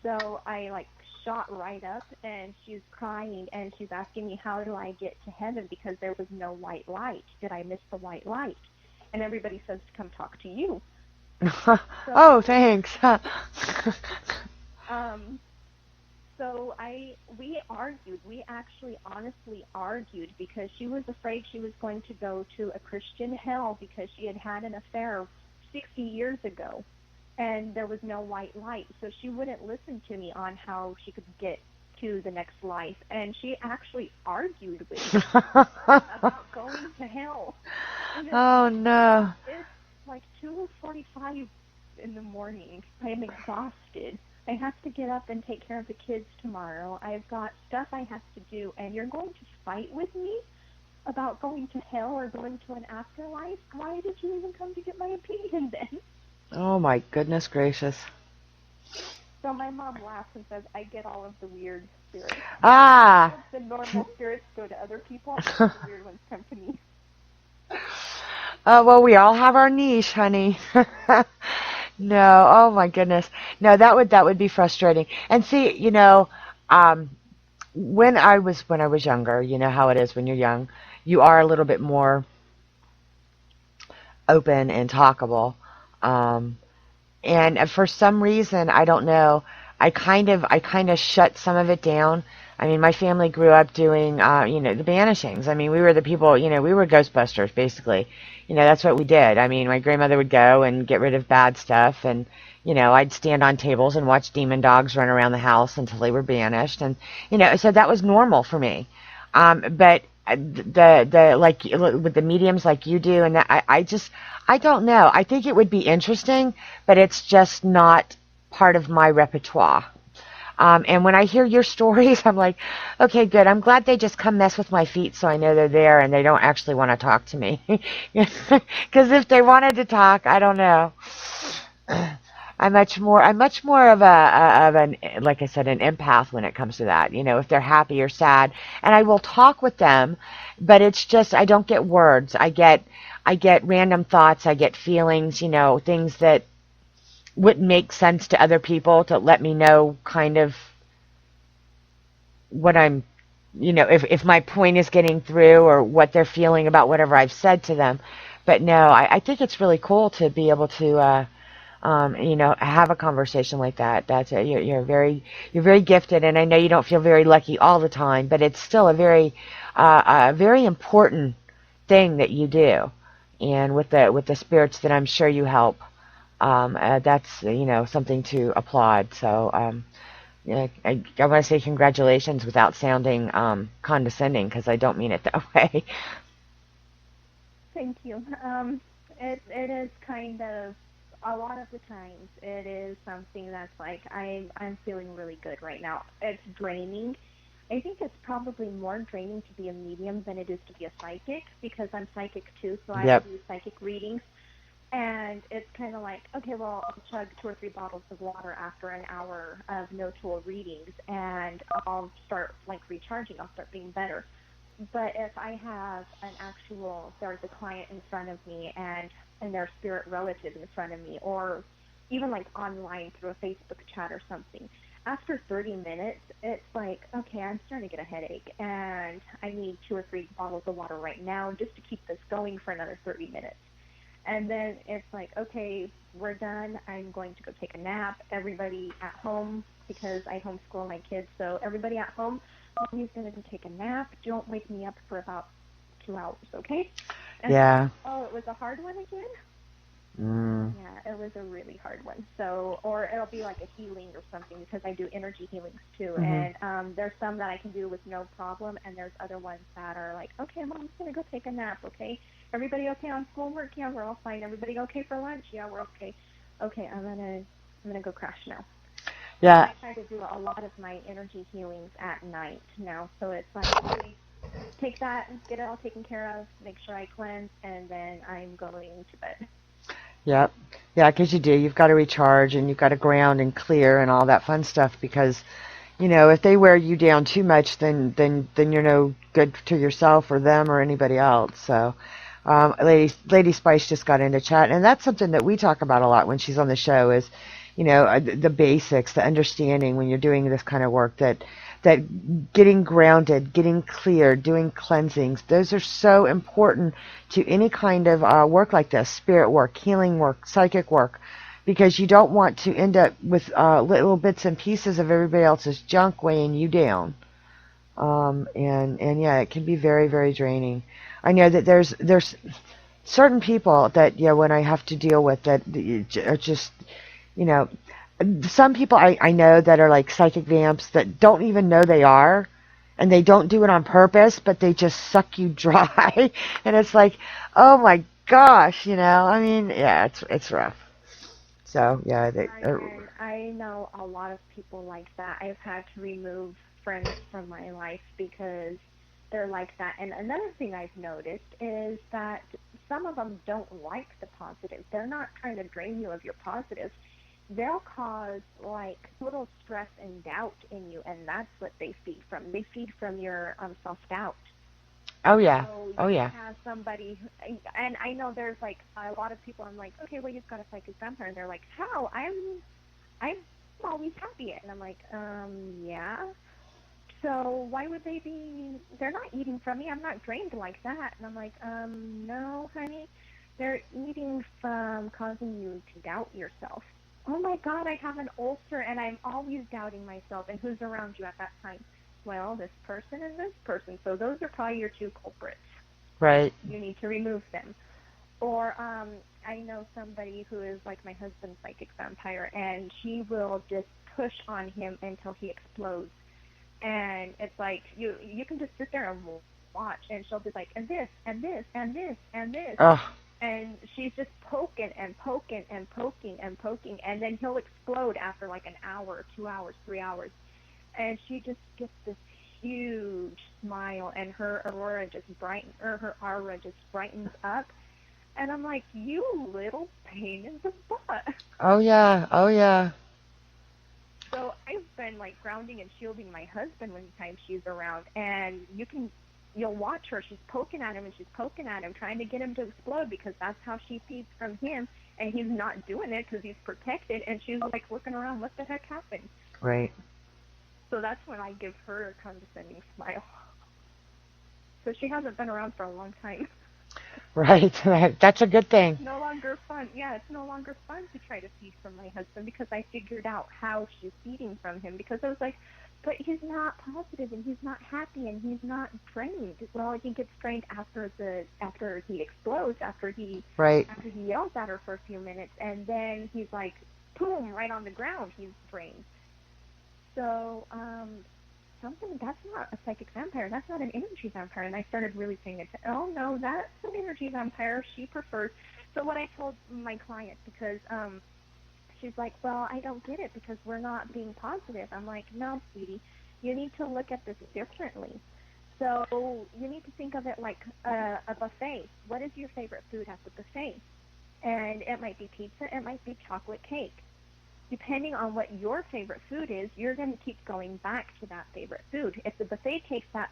So I shot right up, and she's crying, and she's asking me, how do I get to heaven because there was no white light? Did I miss the white light? And everybody says to come talk to you. Oh, thanks. So we argued. We actually honestly argued because she was afraid she was going to go to a Christian hell because she had had an affair 60 years ago, and there was no white light. So she wouldn't listen to me on how she could get to the next life, and she actually argued with me about going to hell. Oh no! It's like 2:45 in the morning. I am exhausted. I have to get up and take care of the kids tomorrow. I've got stuff I have to do, and you're going to fight with me about going to hell or going to an afterlife? Why did you even come to get my opinion then? Oh my goodness gracious. So my mom laughs and says, I get all of the weird spirits. Ah! The normal spirits go to other people, and the weird ones come to me. Well, we all have our niche, honey. No, oh my goodness. No, that would be frustrating. And see, when I was younger, you know how it is when you're young, you are a little bit more open and talkable. and for some reason, I don't know, I kind of shut some of it down. I mean, my family grew up doing, the banishings. I mean, we were the people, we were Ghostbusters, basically. That's what we did. I mean, my grandmother would go and get rid of bad stuff, and, I'd stand on tables and watch demon dogs run around the house until they were banished. And, so that was normal for me. But the like with the mediums like you do, and that, I don't know. I think it would be interesting, but it's just not part of my repertoire. And when I hear your stories, I'm like, okay, good. I'm glad they just come mess with my feet so I know they're there and they don't actually want to talk to me. Because if they wanted to talk, I don't know. I'm much more of an, like I said, an empath when it comes to that. If they're happy or sad, and I will talk with them, but it's just I don't get words. I get random thoughts. I get feelings. Things that wouldn't make sense to other people to let me know kind of what I'm, if my point is getting through or what they're feeling about whatever I've said to them. But no, I think it's really cool to be able to, have a conversation like that. That's it. You're very gifted, and I know you don't feel very lucky all the time, but it's still a very important thing that you do. And with the spirits that I'm sure you help, that's something to applaud. So yeah, I want to say congratulations without sounding condescending because I don't mean it that way. Thank you. It is kind of a lot of the times it is something that's like I'm feeling really good right now. It's draining. I think it's probably more draining to be a medium than it is to be a psychic because I'm psychic too, so I Yep. do psychic readings. And it's kind of like, okay, well, I'll chug 2 or 3 bottles of water after an hour of no tool readings, and I'll start like recharging. I'll start being better. But if I have an actual, there's a client in front of me and their spirit relative in front of me, or even like online through a Facebook chat or something, after 30 minutes, it's like, okay, I'm starting to get a headache, and I need 2 or 3 bottles of water right now just to keep this going for another 30 minutes. And then it's like, okay, we're done. I'm going to go take a nap. Everybody at home, because I homeschool my kids, so everybody at home, mommy's going to take a nap. Don't wake me up for about 2 hours, okay? And it's like, Yeah. oh, it was a hard one again? Mm. Yeah, it was a really hard one. So, or it'll be like a healing or something because I do energy healings too. Mhm. And there's some that I can do with no problem, and there's other ones that are like, okay, mom's gonna go take a nap. Okay, everybody okay on schoolwork? Yeah, we're all fine. Everybody okay for lunch? Yeah, we're okay. Okay, I'm gonna go crash now. And Yeah. I try to do a lot of my energy healings at night now. So it's like, okay, take that, get it all taken care of, make sure I cleanse, and then I'm going to bed. Yep. Yeah, because you do. You've got to recharge and you've got to ground and clear and all that fun stuff because, if they wear you down too much, then you're no good to yourself or them or anybody else. So, Lady Spice just got into chat, and that's something that we talk about a lot when she's on the show is, the basics, the understanding when you're doing this kind of work that getting grounded, getting clear, doing cleansings, those are so important to any kind of work like this, spirit work, healing work, psychic work, because you don't want to end up with little bits and pieces of everybody else's junk weighing you down. And yeah, it can be very, very draining. I know that there's certain people that yeah when I have to deal with that are just you know some people I know that are like psychic vamps that don't even know they are, and they don't do it on purpose, but they just suck you dry, and it's like, oh my gosh, I mean, yeah, it's rough. So yeah, And I know a lot of people like that. I've had to remove friends from my life because they're like that. And another thing I've noticed is that some of them don't like the positive. They're not trying to drain you of your positive. They'll cause like total stress and doubt in you, and that's what they feed from. They feed from your self-doubt. oh yeah, So oh you can yeah, have somebody, and I know there's like a lot of people. I'm like, okay, well you've got a psychic vampire, and they're like, how? I'm always happy, and I'm like, yeah. So why would they be? They're not eating from me. I'm not drained like that, and I'm like, no, honey, they're eating from causing you to doubt yourself. oh my God, I have an ulcer, and I'm always doubting myself. And who's around you at that time? Well, this person and this person. So those are probably your two culprits. Right. You need to remove them. Or I know somebody who is like my husband's psychic vampire, and she will just push on him until he explodes. And it's like you can just sit there and watch, and she'll be like, and this, and this, and this, and this. Oh, And she's just poking and poking and poking and poking, and then he'll explode after like an hour, 2 hours, 3 hours. And she just gets this huge smile, and her aura just brightens up. And I'm like, you little pain in the butt. oh yeah, oh yeah. So I've been like grounding and shielding my husband when time she's around, and you'll watch her. She's poking at him and she's poking at him, trying to get him to explode because that's how she feeds from him, and he's not doing it because he's protected. And she's like looking around, what the heck happened? Right. So that's when I give her a condescending smile. So she hasn't been around for a long time. Right. That's a good thing. It's no longer fun. Yeah, it's no longer fun to try to feed from my husband because I figured out how she's feeding from him, because I was like, but he's not positive and he's not happy and he's not drained. Well, he gets drained after he explodes, Right. after he yells at her for a few minutes, and then he's like, boom, right on the ground, he's drained. So, that's not a psychic vampire. That's not an energy vampire. And I started really paying attention. Oh no, that's an energy vampire. She prefers. So what I told my client, because she's like, well, I don't get it because we're not being positive. I'm like, no, sweetie, you need to look at this differently. So you need to think of it like a buffet. What is your favorite food at the buffet? And it might be pizza. It might be chocolate cake. Depending on what your favorite food is, you're going to keep going back to that favorite food. If the buffet takes that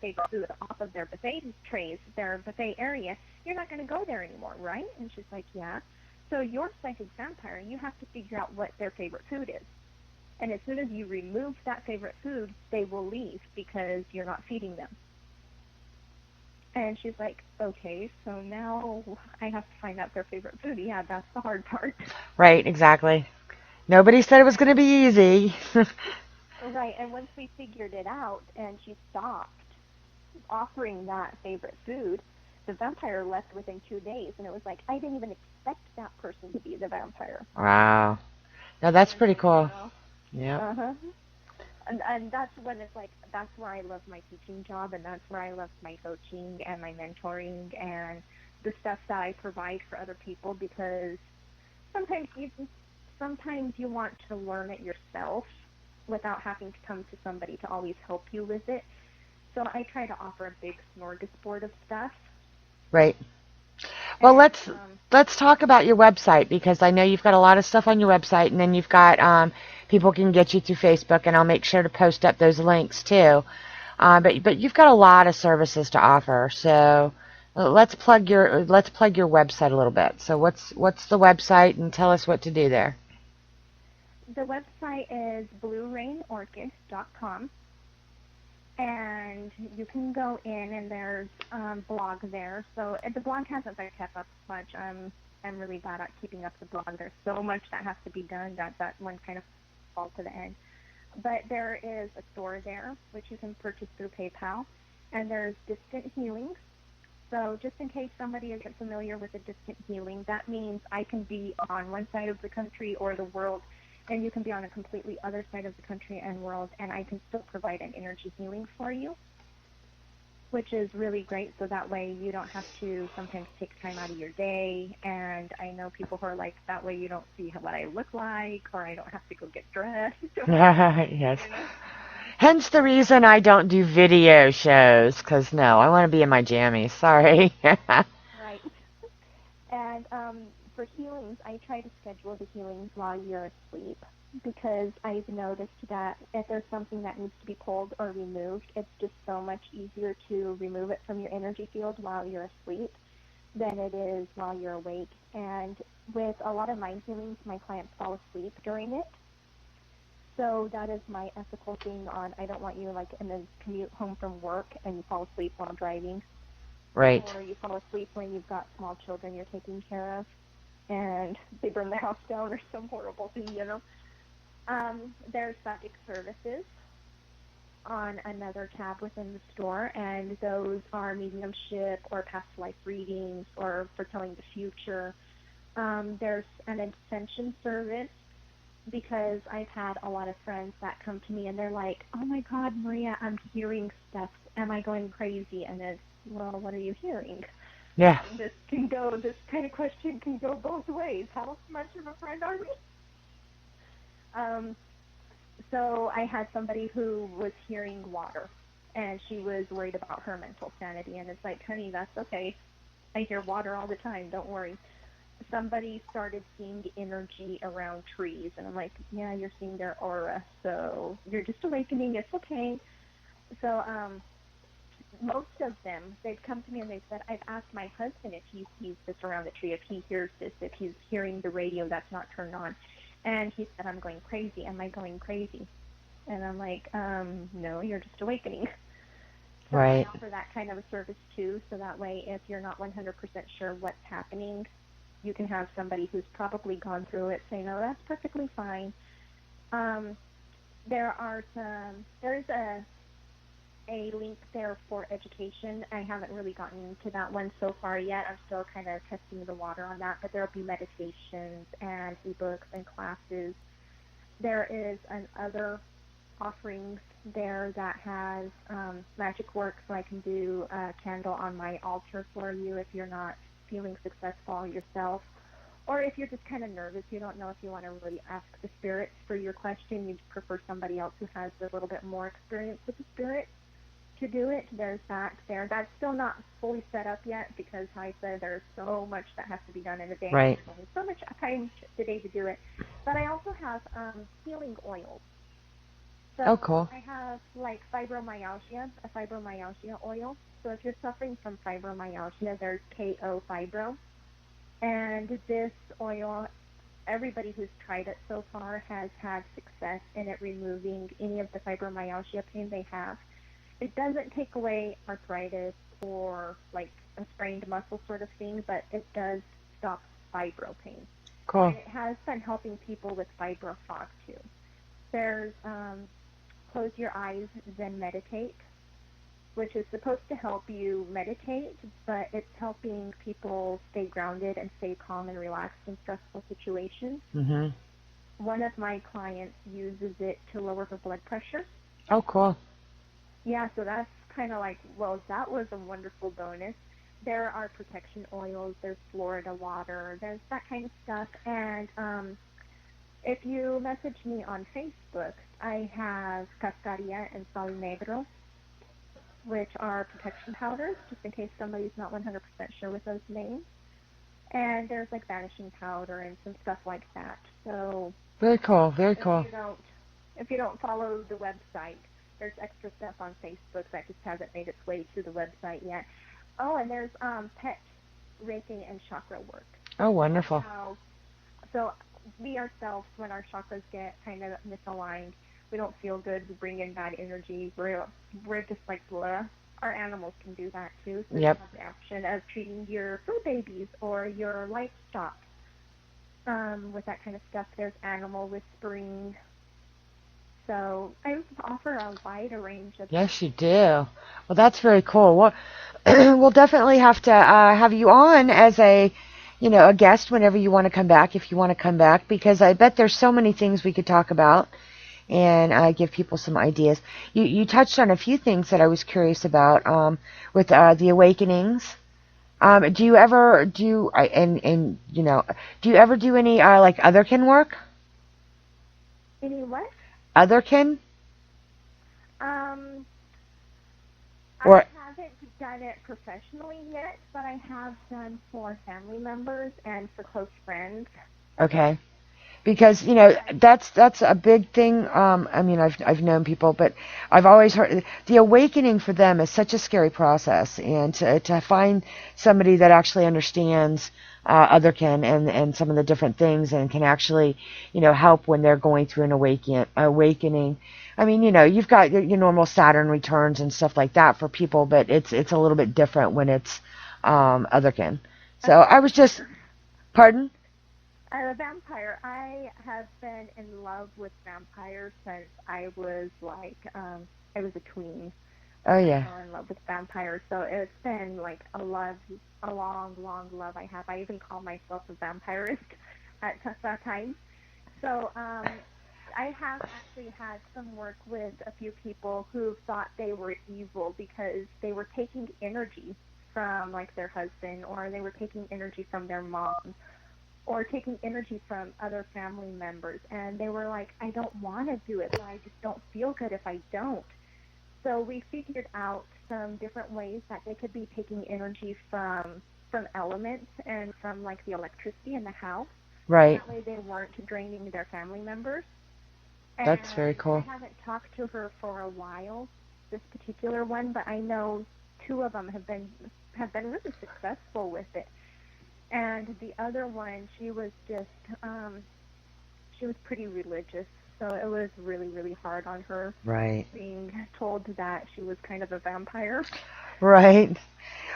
favorite food off of their buffet trays, their buffet area, you're not going to go there anymore, right? And she's like, yeah. So your psychic vampire, you have to figure out what their favorite food is. And as soon as you remove that favorite food, they will leave because you're not feeding them. And she's like, okay, so now I have to find out their favorite food. Yeah, that's the hard part. Right, exactly. Nobody said it was going to be easy. Right, and once we figured it out and she stopped offering that favorite food, the vampire left within 2 days, and it was like, I didn't even expect that person to be the vampire. Wow. Now that's pretty cool. Yeah. Uh-huh. And that's when it's like, that's where I love my teaching job, and that's where I love my coaching and my mentoring and the stuff that I provide for other people, because sometimes you want to learn it yourself without having to come to somebody to always help you with it. So I try to offer a big smorgasbord of stuff. Right. Well, And, let's talk about your website, because I know you've got a lot of stuff on your website, and then you've got people can get you through Facebook, and I'll make sure to post up those links too. But you've got a lot of services to offer, so let's plug your website a little bit. So what's the website, and tell us what to do there. the website is bluerainorchid.com. And you can go in, and there's blog there. So the blog hasn't been kept up much. I'm really bad at keeping up the blog. There's so much that has to be done that one kind of falls to the end. But there is a store there, which you can purchase through PayPal. And there's distant healings. So just in case somebody isn't familiar with a distant healing, that means I can be on one side of the country or the world, and you can be on a completely other side of the country and world, and I can still provide an energy healing for you, which is really great. So that way you don't have to sometimes take time out of your day. And I know people who are like, that way you don't see what I look like, or I don't have to go get dressed. Yes. Hence the reason I don't do video shows, because no, I want to be in my jammies. Sorry. Right. And for healings, I try to schedule the healings while you're asleep, because I've noticed that if there's something that needs to be pulled or removed, it's just so much easier to remove it from your energy field while you're asleep than it is while you're awake. And with a lot of mind healings, my clients fall asleep during it. So that is my ethical thing on, I don't want you like in the commute home from work and you fall asleep while driving. Right. Or you fall asleep when you've got small children you're taking care of. and they burn the house down or some horrible thing, you know. There's psychic services on another tab within the store, and those are mediumship or past life readings or foretelling the future. There's an ascension service, because I've had a lot of friends that come to me and they're like, oh my God, Maria, I'm hearing stuff. Am I going crazy? And it's, well, what are you hearing? Yeah. This kind of question can go both ways. How much of a friend are we? So I had somebody who was hearing water, and she was worried about her mental sanity. And it's like, honey, that's okay. I hear water all the time. Don't worry. Somebody started seeing energy around trees, and I'm like, yeah, you're seeing their aura, so you're just awakening. It's okay. So most of them, they've come to me and they said, I've asked my husband if he sees this around the tree, if he hears this, if he's hearing the radio that's not turned on. And he said, I'm going crazy. Am I going crazy? And I'm like, no, you're just awakening. So Right. I offer that kind of a service too, so that way if you're not 100% sure what's happening, you can have somebody who's probably gone through it say, no, that's perfectly fine. There's a link there for education. I haven't really gotten into that one so far yet. I'm still kind of testing the water on that, but there'll be meditations and ebooks and classes. There is other offerings there that has magic work, so I can do a candle on my altar for you if you're not feeling successful yourself, or if you're just kind of nervous, you don't know if you want to really ask the spirits for your question, you prefer somebody else who has a little bit more experience with the spirit to do it. There's that there. That's still not fully set up yet, because I said there's so much that has to be done in a day. Right. There's only so much time today to do it. But I also have healing oils. So Oh, cool. I have like fibromyalgia, a fibromyalgia oil. So if you're suffering from fibromyalgia, there's KO Fibro. And this oil, everybody who's tried it so far has had success in it removing any of the fibromyalgia pain they have. It doesn't take away arthritis or like a sprained muscle sort of thing, but it does stop fibro pain. Cool. And it has been helping people with fibro fog too. There's Close Your Eyes, Then Meditate, which is supposed to help you meditate, but it's helping people stay grounded and stay calm and relaxed in stressful situations. Mm-hmm. One of my clients uses it to lower her blood pressure. Oh, cool. Yeah, so that's kind of like, well, that was a wonderful bonus. There are protection oils, there's Florida water, there's that kind of stuff. And if you message me on Facebook, I have Cascaria and Sal Negro, which are protection powders, just in case somebody's not 100% sure with those names. And there's like vanishing powder and some stuff like that. So very cool, very cool. If you don't follow the website, there's extra stuff on Facebook that just hasn't made its way to the website yet. Oh, and there's pet raking and chakra work. Oh, wonderful. So we ourselves, when our chakras get kind of misaligned, we don't feel good, we bring in bad energy, we're just like blah. Our animals can do that too. So yep. You have the option of treating your fur babies or your livestock with that kind of stuff. There's animal whispering. So I offer a wide range of... Yes, you do. Well, that's very cool. Well, we'll definitely have to have you on as a guest whenever you want to come back, if you want to come back, because I bet there's so many things we could talk about and give people some ideas. You touched on a few things that I was curious about with the awakenings. Do you ever do any like otherkin work? Any what? Otherkin? I Or haven't done it professionally yet, but I have done for family members and for close friends. Okay. Because that's a big thing. I mean, I've known people, but I've always heard the awakening for them is such a scary process, and to find somebody that actually understands otherkin and some of the different things and can actually help when they're going through an awakening. I mean, you've got your normal Saturn returns and stuff like that for people, but it's a little bit different when it's otherkin. So I was just, pardon? A vampire. I have been in love with vampires since I was a tween Oh when I yeah. fell in love with vampires. So it's been like a long, long love I have. I even call myself a vampirist at times. So I have actually had some work with a few people who thought they were evil because they were taking energy from like their husband, or they were taking energy from their mom, or taking energy from other family members, and they were like, I don't want to do it, but I just don't feel good if I don't. So we figured out some different ways that they could be taking energy from elements and from like the electricity in the house, and Right. that way they weren't draining their family members. That's very And I cool. haven't talked to her for a while, this particular one, but I know two of them have been really successful with it. And the other one, she was pretty religious, so it was really, really hard on her Right. being told that she was kind of a vampire. Right.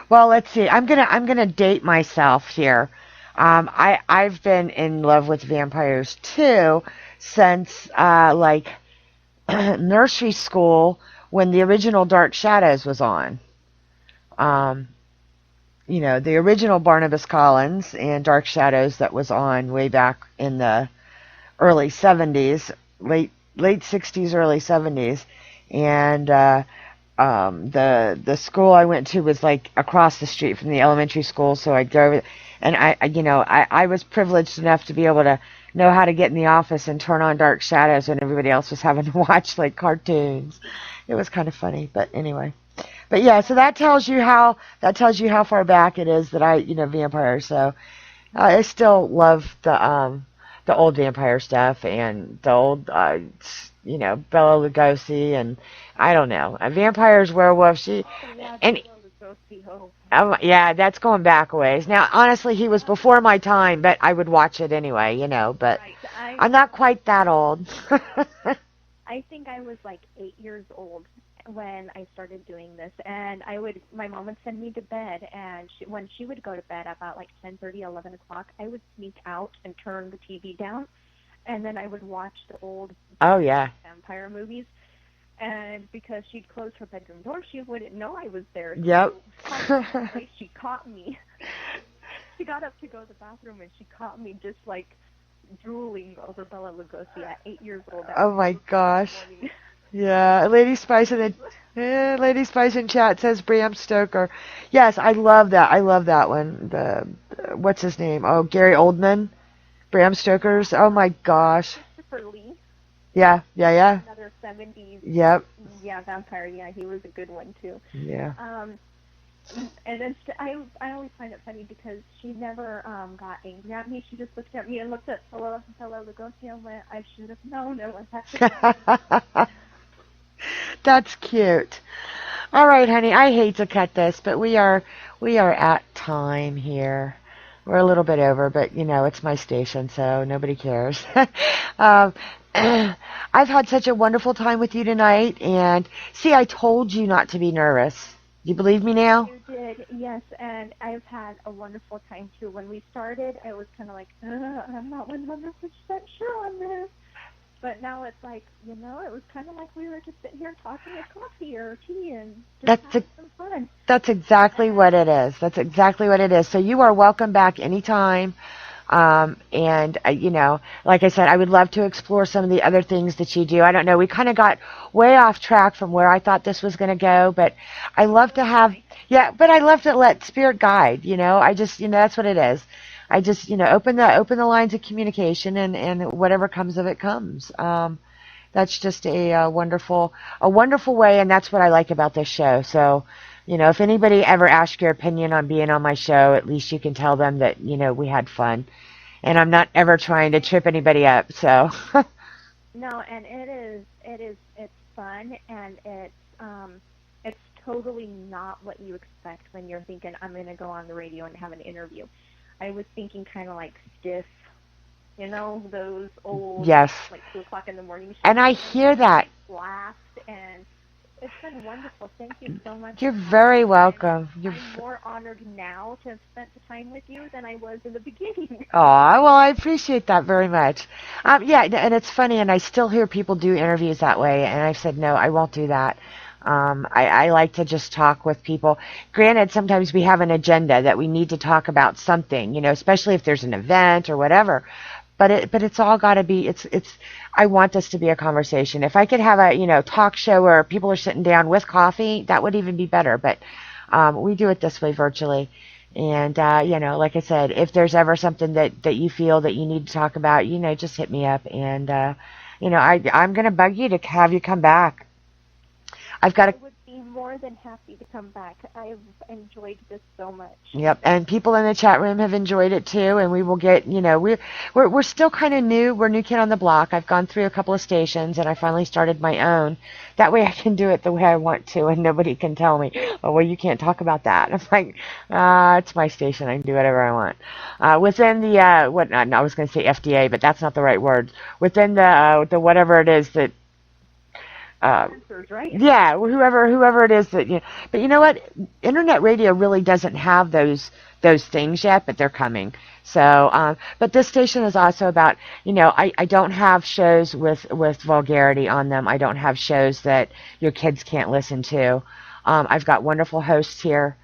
Well, let's see. I'm gonna date myself here. I've been in love with vampires too since like nursery school when the original Dark Shadows was on. Um, the original Barnabas Collins and Dark Shadows that was on way back in the early 70s, late 60s, early 70s, and the school I went to was like across the street from the elementary school, so I'd go, and I was privileged enough to be able to know how to get in the office and turn on Dark Shadows when everybody else was having to watch like cartoons. It was kind of funny, but anyway. But yeah, so that tells you how far back it is that vampires. So I still love the old vampire stuff and the old Bela Lugosi and I don't know, vampires, werewolves. Oh yeah, And Bela Lugosi. Oh yeah, that's going back a ways. Now, honestly, he was yeah. before my time, but I would watch it anyway. But Right. I'm not quite that old. I think I was like 8 years old when I started doing this, and my mom would send me to bed, and when she would go to bed about like 10:30, 11 o'clock, I would sneak out and turn the TV down, and then I would watch the old Oh yeah. vampire movies. And because she'd close her bedroom door, she wouldn't know I was there. Yep. So sometimes one day she caught me. She got up to go to the bathroom, and she caught me just like drooling over Bela Lugosi at 8 years old at Oh my 4:30 in the gosh. morning. Yeah, Lady Spice in chat says Bram Stoker. Yes, I love that. I love that one. What's his name? Oh, Gary Oldman. Bram Yeah, Stoker's. Oh my gosh. Christopher Lee, Yeah, yeah, yeah. another 70s, Yep. yeah, vampire. Yeah, he was a good one too. Yeah. Um, and then I always find it funny because she never got angry at me. She just looked at me and looked at Bela Lugosi and went, "I should have known it was that guy." That's cute. All right, honey. I hate to cut this, but we are at time here. We're a little bit over, but it's my station, so nobody cares. um, I've had such a wonderful time with you tonight, and see, I told you not to be nervous. Do you believe me now? You did, yes, and I've had a wonderful time too. When we started, I was kind of like, I'm not 100% sure on this. But now it's like, it was kind of like we were just sitting here talking with coffee or tea and just That's having some fun. that's exactly And what it is. That's exactly what it is. So you are welcome back anytime. And like I said, I would love to explore some of the other things that you do. I don't know. We kind of got way off track from where I thought this was going to go, but I love so to did have, I. yeah, but I love to let spirit guide. I just, that's what it is. I just, open the lines of communication, and whatever comes of it comes. That's just a wonderful way, and that's what I like about this show. So, if anybody ever asks your opinion on being on my show, at least you can tell them that, we had fun. And I'm not ever trying to trip anybody up, so. No, and it's fun, and it's totally not what you expect when you're thinking I'm going to go on the radio and have an interview. I was thinking kind of like stiff, those old Yes. like 2 o'clock in the morning And I shows, hear kind of that. like blast, and It's been wonderful. Thank you so much You're for having very me. welcome. I'm more honored now to have spent the time with you than I was in the beginning. Aw, well, I appreciate that very much. Yeah, and it's funny, and I still hear people do interviews that way, and I've said, no, I won't do that. I like to just talk with people. Granted, sometimes we have an agenda that we need to talk about something, especially if there's an event or whatever. But it's all got to be, I want this to be a conversation. If I could have a, talk show where people are sitting down with coffee, that would even be better. But we do it this way virtually. And, like I said, if there's ever something that you feel that you need to talk about, just hit me up. And, I'm going to bug you to have you come back. I've got I a would be more than happy to come back. I've enjoyed this so much. Yep, and people in the chat room have enjoyed it too, and we will get, we're still kind of new. We're new kid on the block. I've gone through a couple of stations, and I finally started my own. That way, I can do it the way I want to, and nobody can tell me, oh, well, you can't talk about that. I'm like, it's my station. I can do whatever I want. Within the what? No, I was going to say FDA, but that's not the right word. Within the whatever it is that Answers, right? yeah, whoever it is that but you know what? Internet radio really doesn't have those things yet, but they're coming. So, but this station is also about, I don't have shows with vulgarity on them. I don't have shows that your kids can't listen to. I've got wonderful hosts here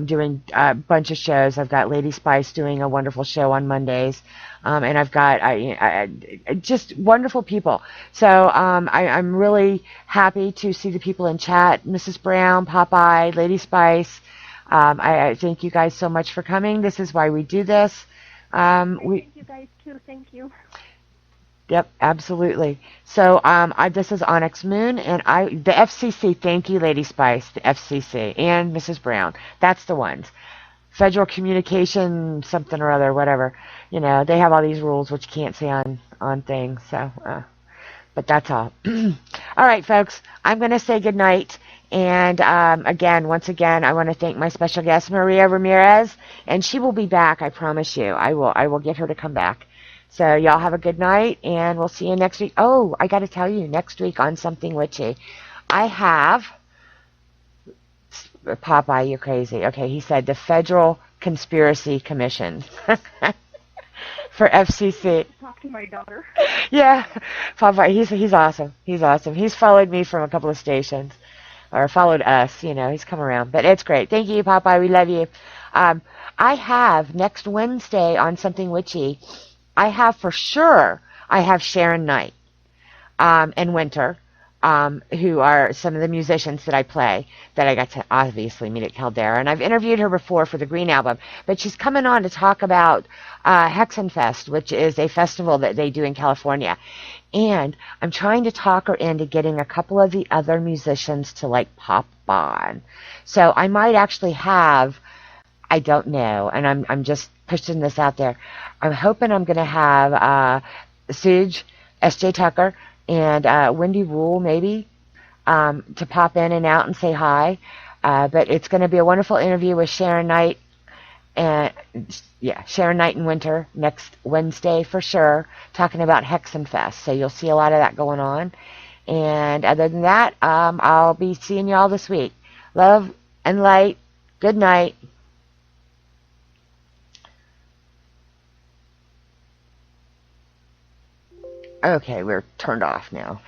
doing a bunch of shows. I've got Lady Spice doing a wonderful show on Mondays. And I've got just wonderful people. So I'm really happy to see the people in chat. Mrs. Brown, Popeye, Lady Spice. I thank you guys so much for coming. This is why we do this. Thank you guys too. Thank you. Yep, absolutely. So this is Onyx Moon, and the FCC. Thank you, Lady Spice, the FCC, and Mrs. Brown. That's the ones. Federal Communication something or other, whatever. They have all these rules which you can't say on things. So, but that's all. All right, folks. I'm going to say goodnight. And once again, I want to thank my special guest, Maria Ramirez, and she will be back. I promise you. I will get her to come back. So y'all have a good night, and we'll see you next week. Oh, I got to tell you, next week on Something Witchy, I have Popeye, you're crazy. Okay, he said the Federal Conspiracy Commission for FCC. Talk to my daughter. Yeah, Popeye, he's awesome. He's awesome. He's followed me from a couple of stations, or followed us. He's come around, but it's great. Thank you, Popeye. We love you. I have next Wednesday on Something Witchy. I have for sure. I have Sharon Knight and Winter. Who are some of the musicians that I play that I got to obviously meet at Caldera. And I've interviewed her before for the Green Album, but she's coming on to talk about Hexenfest, which is a festival that they do in California. And I'm trying to talk her into getting a couple of the other musicians to pop on. So I might actually have, I don't know, and I'm just pushing this out there. I'm hoping I'm going to have Suge, S.J. Tucker, and Wendy Rule maybe to pop in and out and say hi. But it's going to be a wonderful interview with Sharon Knight and Sharon Knight and Winter next Wednesday for sure, talking about Hexenfest. So you'll see a lot of that going on. And other than that, I'll be seeing you all this week. Love and light. Good night. Okay, we're turned off now.